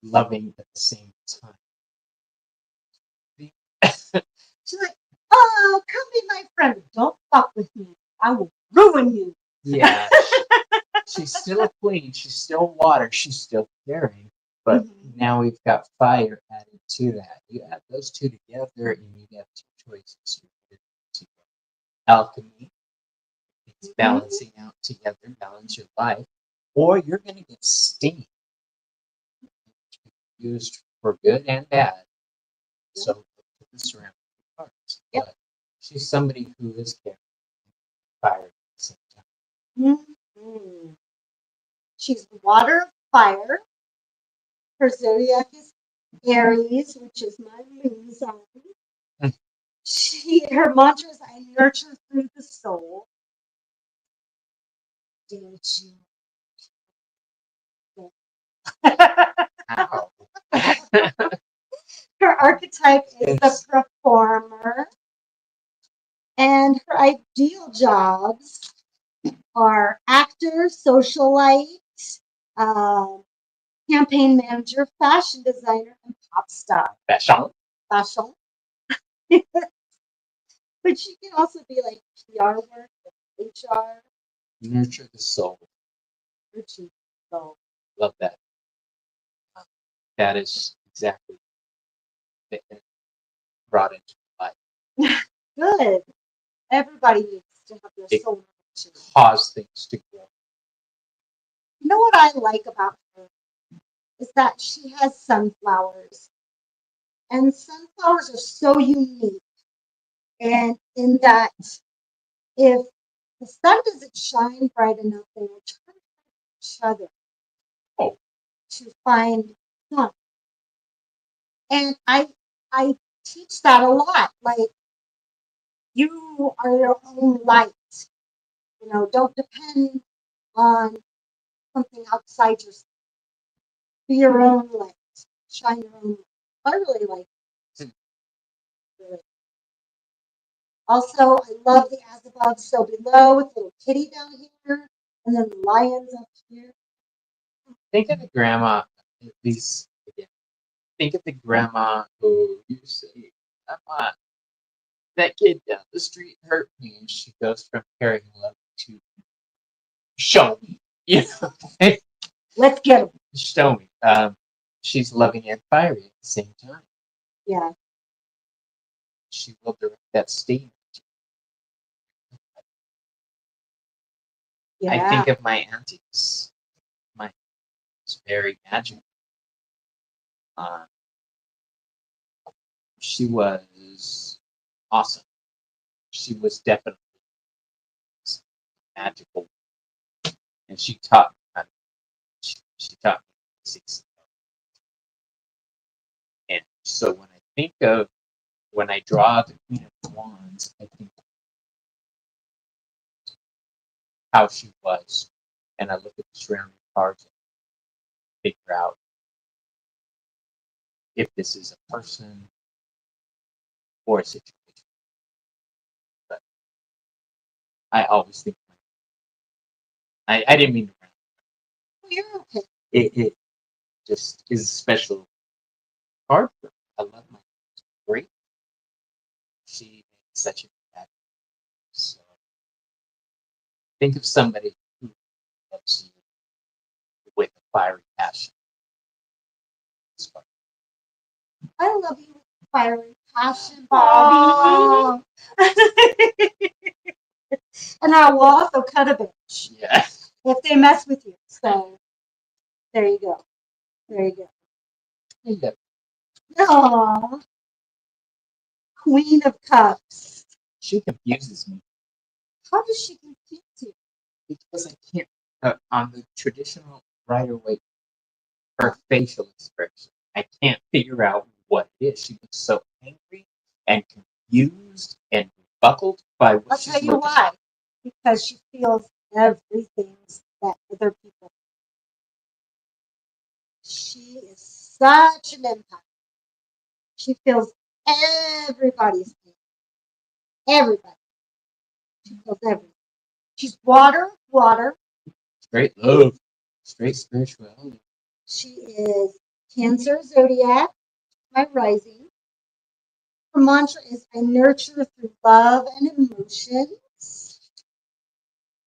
loving at the same time. She's like, oh, come be my friend. Don't fuck with me. I will ruin you. Yeah. She's still a queen. She's still water. She's still caring. But now we've got fire added to that. You add those two together and you have two choices. Alchemy. It's balancing out together, balance your life. Or you're going to get stinged. Used for good and bad. So put the surrounding parts. Yep. But she's somebody who is caring. Fire at the same time. Mm-hmm. She's water of fire. Her zodiac is Aries, which is my moon sign. Her mantra is I nurture through the soul. Did you? Her archetype is the performer. And her ideal jobs are actor, socialite, campaign manager, fashion designer, and pop star. Fashion. But she can also be like PR work, HR. Nurture the soul. Nurture the soul. Love that. That is exactly brought into life. Good. Everybody needs to have their soul nurtured. Cause things to grow. You know what I like about her is that she has sunflowers. And sunflowers are so unique. And in that, if the sun doesn't shine bright enough, they will turn to each other to find sun. And I teach that a lot. Like, you are your own light. You know, don't depend on something outside yourself. Be your own light. Shine your own light. I really like it. Really. Also, I love the as above, so below with the little kitty down here and then the lions up here. Think of the grandma, at least again. Think of the grandma who you say, Grandma, that kid down the street hurt me, and she goes from caring love to show me. You know? Let's get him. Show me. She's loving and fiery at the same time. Yeah. She will direct that statement. Yeah. I think of my aunties. My aunt's very magical. She was awesome. She was definitely magical, and she taught me how to. She taught me basics. And so when I draw the Queen of Wands, I think how she was, and I look at the surrounding cards and figure out if this is a person or a situation. But I always think I didn't mean to rant. Oh, you're okay. It just is a special card for me. I love my great. She made such an impact. So think of somebody who loves you with a fiery passion. I love you with fiery passion, Bobby. And I will also cut a bitch. Yeah. If they mess with you. So there you go. There you go. Yeah. Aww. Queen of Cups. She confuses me. How does she confuse you? Because I can't, on the traditional Rider-Waite, her facial expression, I can't figure out what it is. She looks so angry and confused and buckled by what I'll she's tell you looking why. at. because she feels everything that other people. She is such an empath. She feels everybody's pain. Everybody. She feels everything. She's water, water. Straight love. Straight spirituality. She is Cancer zodiac, my rising. Her mantra is I nurture through love and emotions.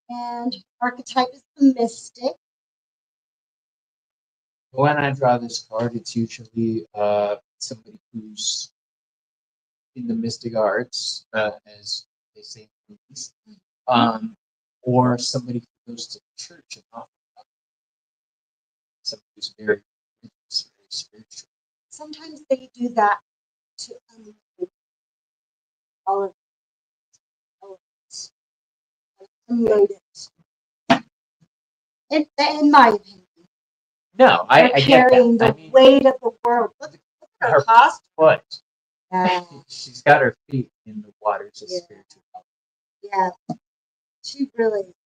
And archetype is the mystic. When I draw this card, it's usually somebody who's in the mystic arts, as they say in movies, or somebody who goes to church and often somebody who's very spiritual. Sometimes they do that to unload all of it. Unload it. In my opinion. No, They're I get carrying that. the weight of the world. Look at her costume. Foot. Yeah. She's got her feet in the waters of spirituality. Yeah.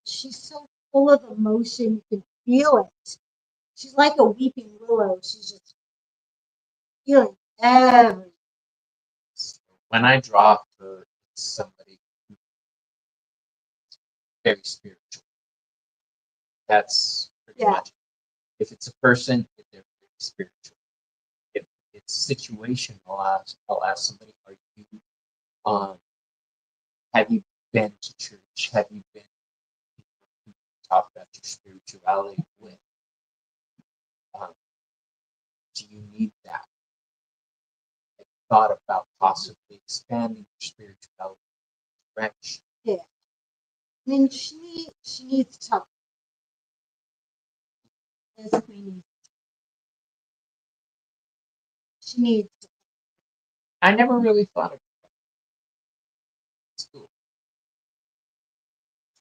She's so full of emotion, you can feel it. She's like a weeping willow. She's just feeling everything. When I draw her, it's somebody who's very spiritual. That's pretty much. If it's a person, they're very spiritual. If it's a situation, I'll ask somebody, are you have you been to church? Have you been to talk about your spirituality with? Do you need that? Have you thought about possibly expanding your spirituality direction? Yeah. I mean, she needs to talk. She needs to. I never really thought of it. It's cool.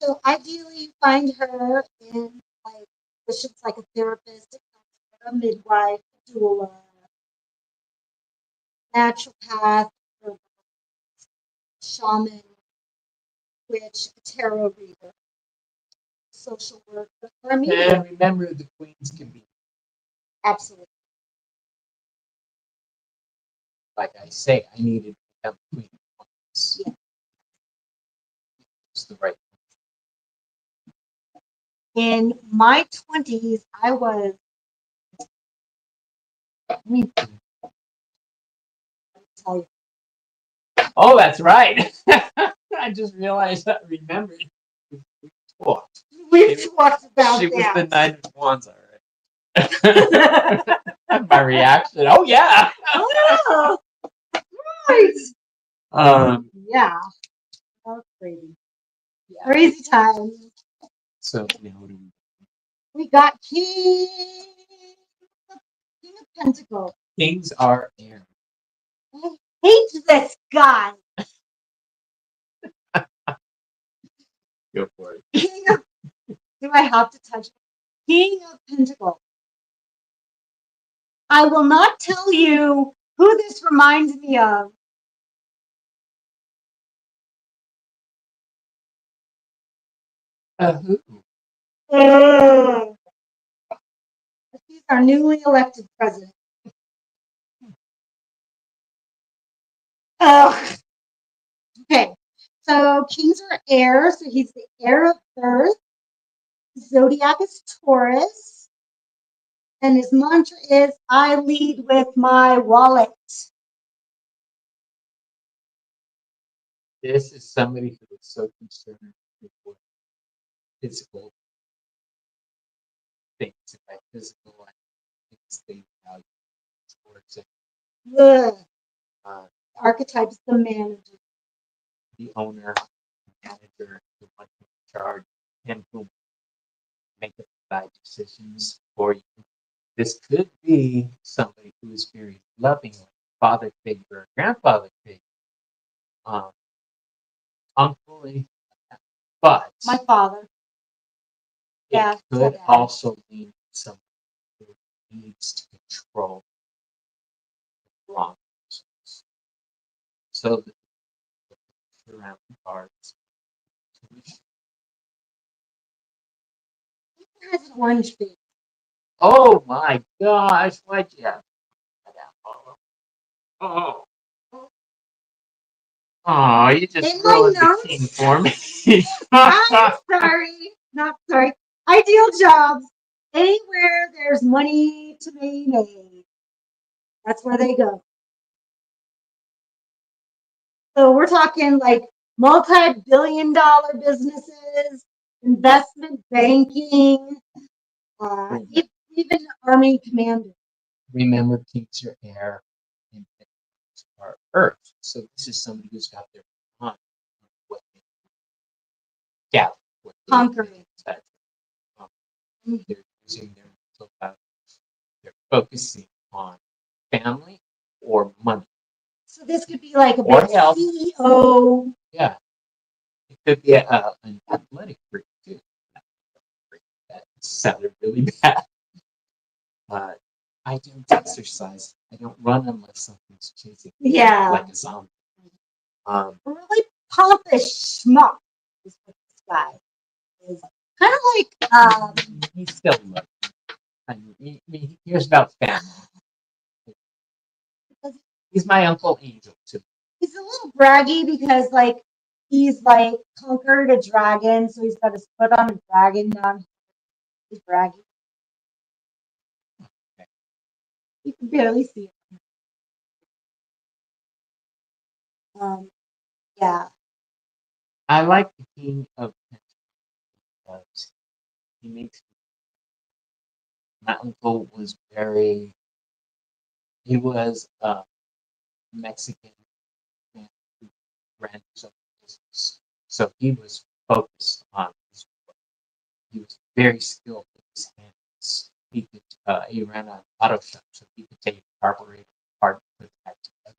So ideally, you find her in like positions like a therapist, a midwife, a doula, naturopath, or shaman, witch, a tarot reader, social worker, or a medium. And remember, the queens can be. Absolutely. Like I say, I needed to become queen once. Yeah. It's the right. In my 20s, I was. Let me tell you. Oh, that's right. I just realized I remembered. We talked. We've talked about She was that. the Nine of Wands, all right. My reaction. Oh yeah. Oh, right. Yeah. That was crazy. Yeah. Crazy times. So now what do we got King of Pentacles. Kings are air. I hate this guy. Go for it. King of, do I have to touch it? King of Pentacles. I will not tell you who this reminds me of. Who? He's our newly elected president. Okay, so kings are air, so he's the heir of earth. Zodiac is Taurus. And his mantra is, I lead with my wallet. This is somebody who is so concerned with what physical things. And by physical, I think they value towards it. The archetype is the manager. The owner, the manager, the one in charge, and who make the bad decisions for you. This could be somebody who is very loving, like father figure or grandfather figure, uncle, anything like that. But my father. It could also mean somebody who needs to control the wrong persons. So the surrounding parts. has an orange face. Oh my gosh! Why'd you have that? Oh, oh, you just In my ruined the notes. king for me. I'm sorry. Not sorry. Ideal jobs. Anywhere there's money to be made. That's where they go. So we're talking like multi-billion-dollar businesses, investment banking, even army commander. Remember, kings are air and kings are earth. So this is somebody who's got their mind on what they gather, what they Conquering. they're using their mental powers. They're focusing on family or money. So this could be like a Or big health. CEO. Yeah. It could be an athletic freak too. That sounded really bad. I don't exercise. I don't run unless something's chasing me. Yeah. Like a zombie. Really pompous schmuck is what this guy is. Kind of like He's still lucky. I mean, he cares about family. He's my Uncle Angel too. He's a little braggy because like he's like conquered a dragon, so he's got his foot on a dragon down. He's braggy. Okay. You can barely see it. Yeah. I like the King of Pentacles. He makes my uncle was very. He was Mexican man who ran his own business, so he was focused on his work. He was very skilled with his hands. He ran an auto shop, so he could take a carburetor apart and put it back together.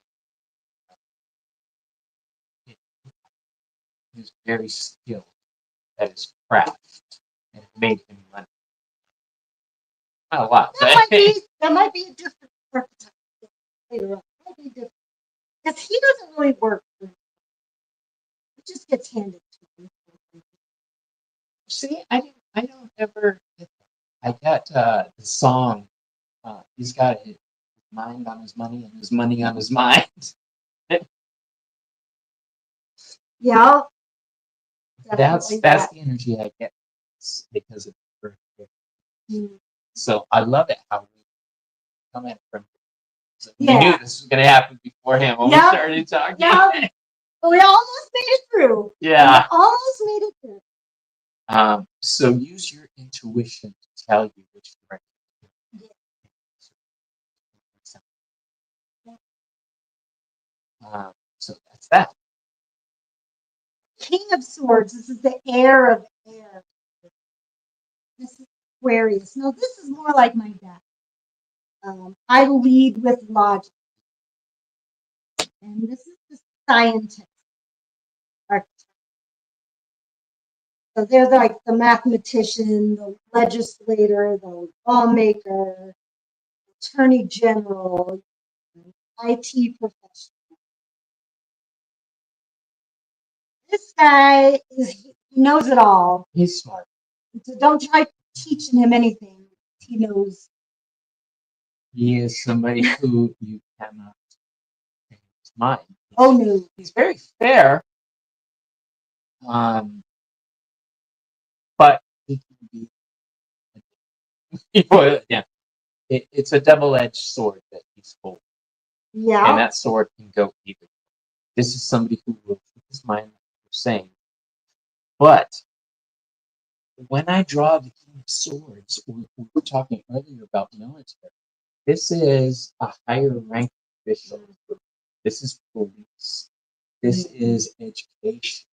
He was very skilled at his craft, and it made him money. Not a lot, That but might be a different archetype later on. Might be different. Because he doesn't really work. It just gets handed to him. see, I don't ever get that. I got the song. He's got his mind on his money and his money on his mind. Yeah. That's the energy I get because of the birthday. So I love it how we come in from. So we knew this was going to happen beforehand when we started talking. Yeah. But we almost made it through. Yeah. We almost made it through. So use your intuition to tell you which direction. So that's that. King of Swords. This is the heir of air. This is Aquarius. No, this is more like my dad. I lead with logic. And this is the scientist. So they're like the mathematician, the legislator, the lawmaker, attorney general, IT professional. This guy he knows it all. He's smart. So don't try teaching him anything. He knows. He is somebody who you cannot change his mind. Oh no. He's very fair. But he can be. Yeah. It's a double-edged sword that he's holding. Yeah. And that sword can go either. This is somebody who will keep his mind, like you're saying. But when I draw the King of Swords, we were talking earlier about military. This is a higher rank official. This is police. This is education,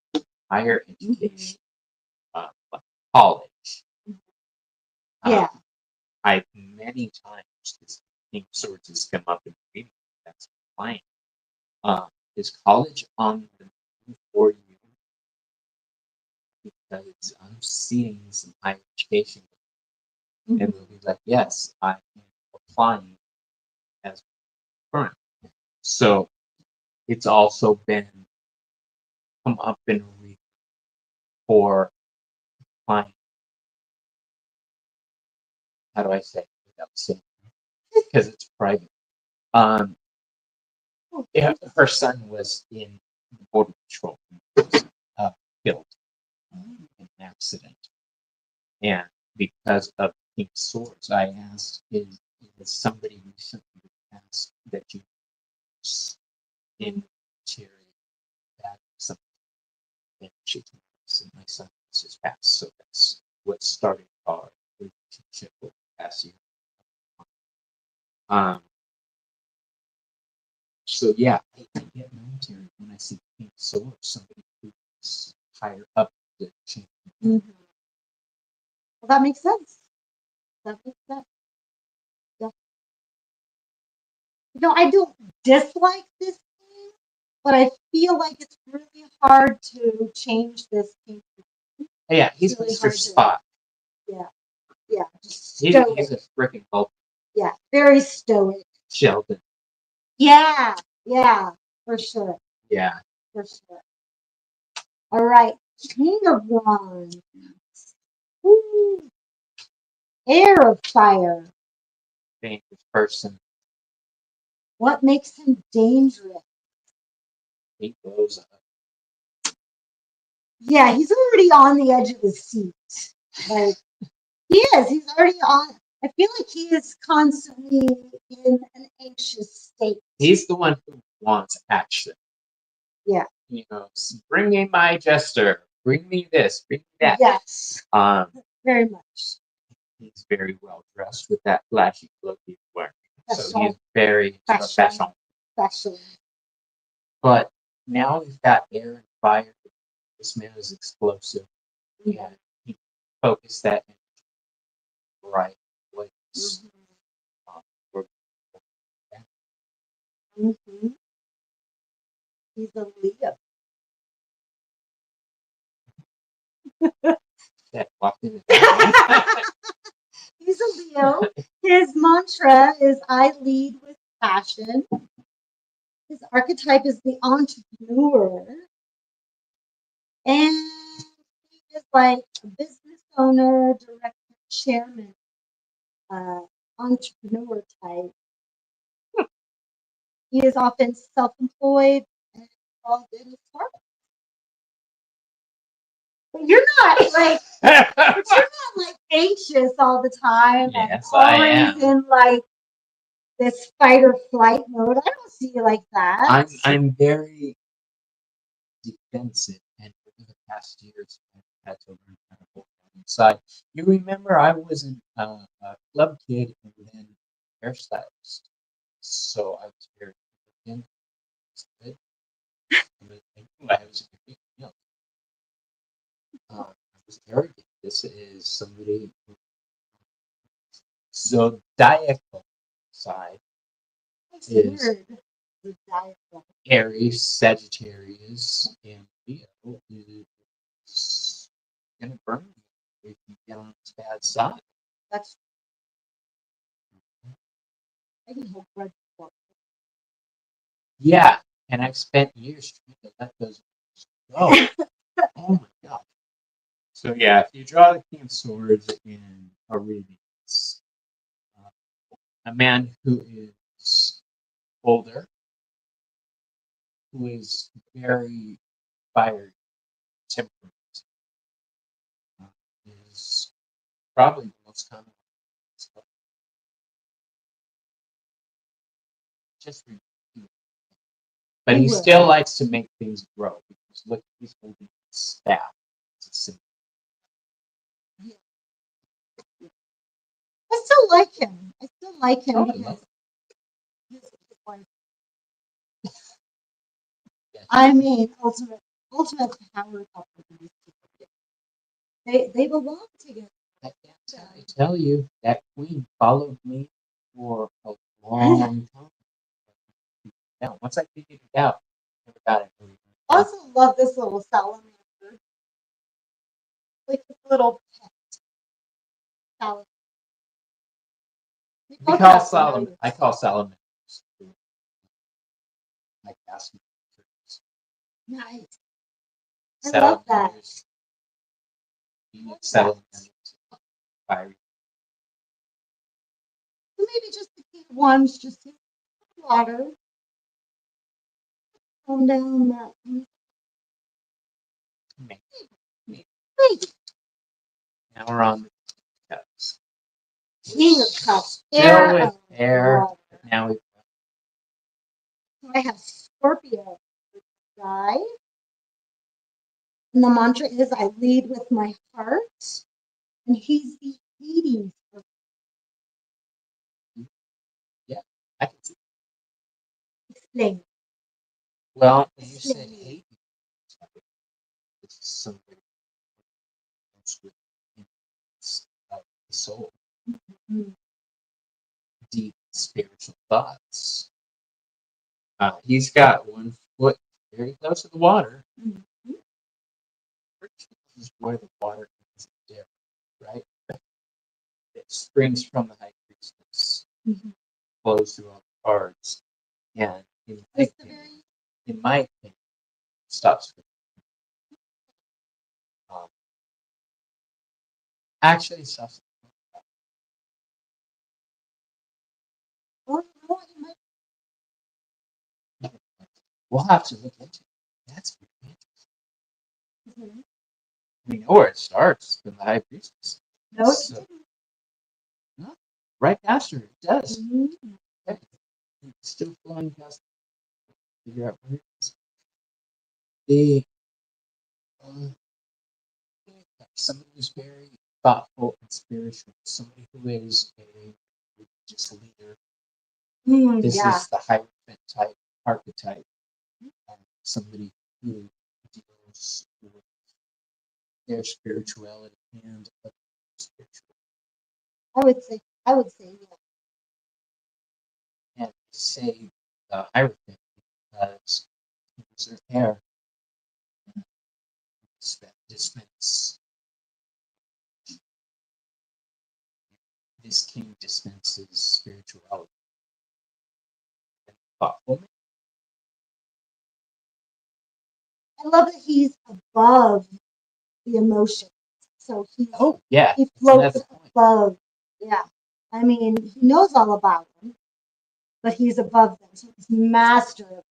higher education, like college. Yeah. I've many times this King of Swords has come up in reading. That's fine. Is college on the move for you? Because I'm seeing some higher education, and they'll be like, "Yes, I am applying as current." So it's also been come up in reading for applying how do I say it without saying it? Because it's private. Um, yeah, her son was in the border patrol. He was killed in an accident, and because of pink swords, I asked, is somebody recently passed that you in charity that something that she told us, and my son was his past, so that's what started our relationship with the past year. Um, so yeah, I get military when I see pink swords, somebody who's higher up the chain. Mm-hmm. Well, that makes sense. That makes sense. Yeah. You know, I don't dislike this thing, but I feel like it's really hard to change this thing. Yeah, he's It's really Mr. hard to- Spot. Yeah, just He's stoic. a freaking Hulk. Yeah, very stoic. Sheldon. Yeah, for sure, Yeah. for sure. All right, King of Wands. Woo. Air of Fire. Dangerous person. What makes him dangerous? He blows up. Yeah, he's already on the edge of his seat. Like, he is. He's already on. I feel like he is constantly in an anxious state. He's the one who wants action. Yeah. You know, bring me my jester. Bring me this. Bring me that. Yes. Very much. He's very well dressed with that flashy cloak he's wearing. So Fashion. he's very Fashion. But now we've got air and fire. This man is explosive. Yeah, he focused that in the right ways. Mm-hmm. He's a Leo. That walked in. He's a Leo. His mantra is I lead with passion. His archetype is the entrepreneur. And he is like a business owner, director, chairman, entrepreneur type. He is often self-employed and involved in startups. But you're not like anxious all the time. Yes, and I always am. in like this fight or flight mode. I don't see you like that. I'm very defensive, and over the past years, I've had to learn how to hold that inside. You remember, I was a club kid and then hairstylist, so I was very arrogant. I was very, I was arrogant. This is somebody zodiacal side It's is weird. Zodiacal. Aries, Sagittarius, and Leo is going to burn you if you get on its bad side. That's I can hold grudge for. Yeah, and I've spent years trying to let those go. Oh my god. So yeah, if you draw the King of Swords in a reading, it's a man who is older, who is very fiery, temperament, is probably the most common. Just but he still likes to make things grow because look, he's holding his staff. It's a symbol. I still like him. Oh, Because his wife. I mean, ultimate power couple. They belong together. I tell you, that queen followed me for a long time. Now, once I figured it out, I never got it. I also love this little salamander. Like this little pet salamander. I call salamanders. Like asking. Nice. I love that. Salamanders. Fiery. So maybe just the King of Wands, just water. Calm down that. Maybe. Maybe. Now we're on the cups. King of Cups. Still Air with of air. water. Now we So I have Scorpio, right? And the mantra is I lead with my heart. And he's the Hades. yeah, I can see. Explain. Well, you said Explain. hate. This is somebody else with the soul, Mm-hmm. deep spiritual thoughts. He's got one foot very close to the water. Mm-hmm. This is where the water is there, right? It springs from the high priestess, Mm-hmm. flows through all the cards, and in my opinion, stops. Actually, stops. Or no, it might. We'll have to look into it. That's very interesting. Mm-hmm. We know where it starts from the high priestess. No, So, no, right past her, it does. mm-hmm. Okay. It's still flowing past. Figure out where it is. The somebody who's very thoughtful and spiritual, somebody who is a religious leader. This is the Hierophant type archetype. Somebody who deals with their spirituality and spiritual. I would say yeah. And say Hierophant because their hair dispense. This king dispenses spirituality and thoughtfulness. I love that he's above the emotions. So he floats above. Yeah. I mean, he knows all about them, but he's above them. So he's master of them.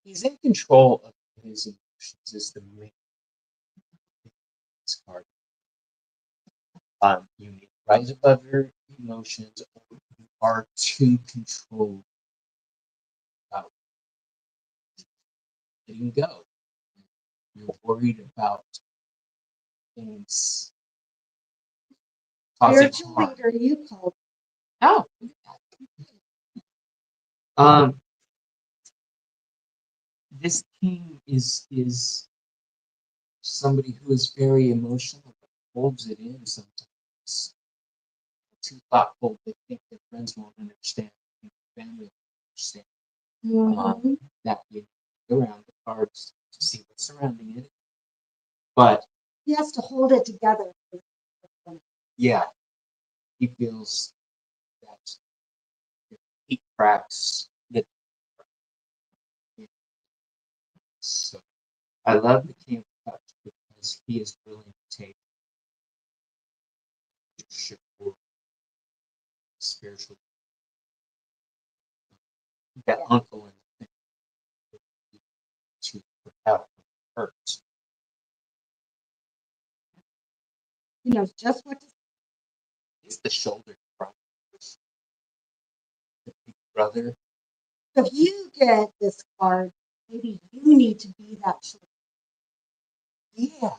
He's in control of his emotions is the main card. You need to rise above your emotions, or you are too controlled about letting go. You're worried about things causing Spiritual harm. leader, you called. Oh. This king is somebody who is very emotional, but holds it in sometimes. Too thoughtful, they think their friends won't understand, their family won't understand. Mm-hmm. That you go around the cards to see what's surrounding it. But he has to hold it together. Yeah, he feels that he cracks the. So I love the King of Cups because he is willing to take leadership for spiritual. That uncle and to have hurt. He knows just what to say. He's the shoulder from the big brother. So if you get this card, maybe you need to be that shoulder. Yeah.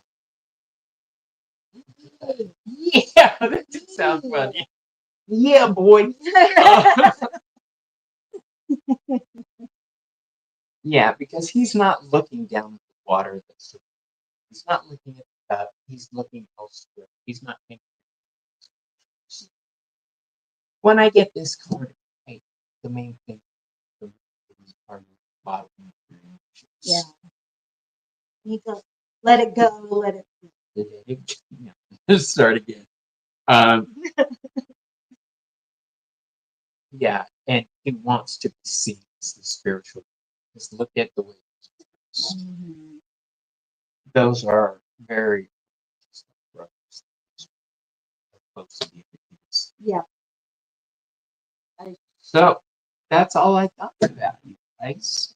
Yeah, that just sounds funny. Yeah, boy. Yeah, because he's not looking down the water. He's not looking at the cup. He's looking elsewhere. He's not thinking. When I get this card, the main thing are bottom. Yeah. You need to let it go, let it Let's start again. Yeah, and he wants to be seen as the spiritual. Just look at the way. mm-hmm. Those are very close to the Yeah. So that's all I thought about you guys.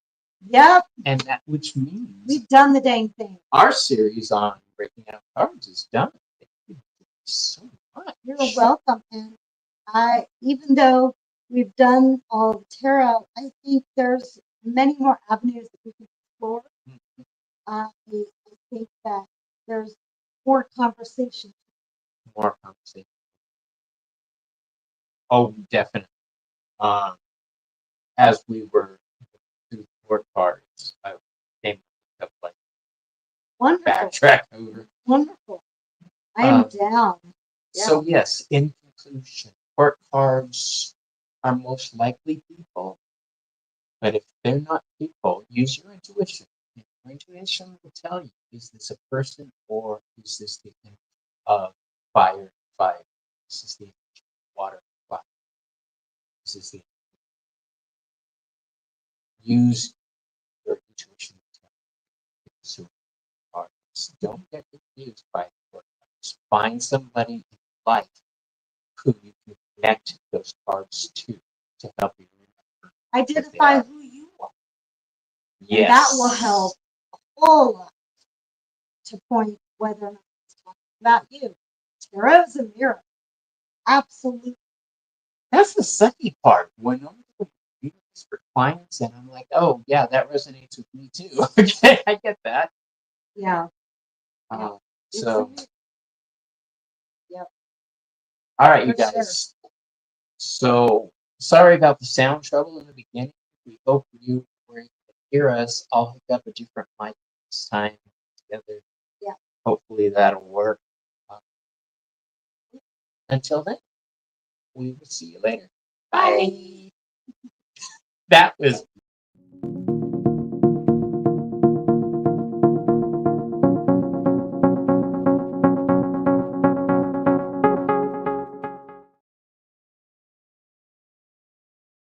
Yep, And that which means we've done the dang thing. our series on breaking out cards is done. Thank you so much. You're welcome. And even though we've done all of tarot, I think there's many more avenues that we can explore. Mhm. I think that there's more conversation. More conversation. Oh, definitely. As we were through court cards, I came up like Wonderful. backtrack over. Wonderful. I am Um, down. Yeah. So yes, in conclusion, court cards are most likely people, but if they're not people, use your intuition. Your intuition will tell you: is this a person or is this the energy of fire? Fire. This is the energy of water. Water. This is the use your intuition to tell you. So cards. Don't get confused by the court cards. Find somebody in life who you can connect those cards to help you remember. Identify who you are. Yes. And that will help a whole lot to point whether or not it's talking about you. There is a mirror. Absolutely. That's the sucky part. When I'm doing readings for clients and I'm like, oh, yeah, that resonates with me too. Okay, I get that. Yeah. So, Yep. all right, you For guys. So, sorry about the sound trouble in the beginning. We hope you were able to hear us. I'll hook up a different mic this time together. Yeah. Hopefully that'll work. Until then, we will see you later. Bye. That was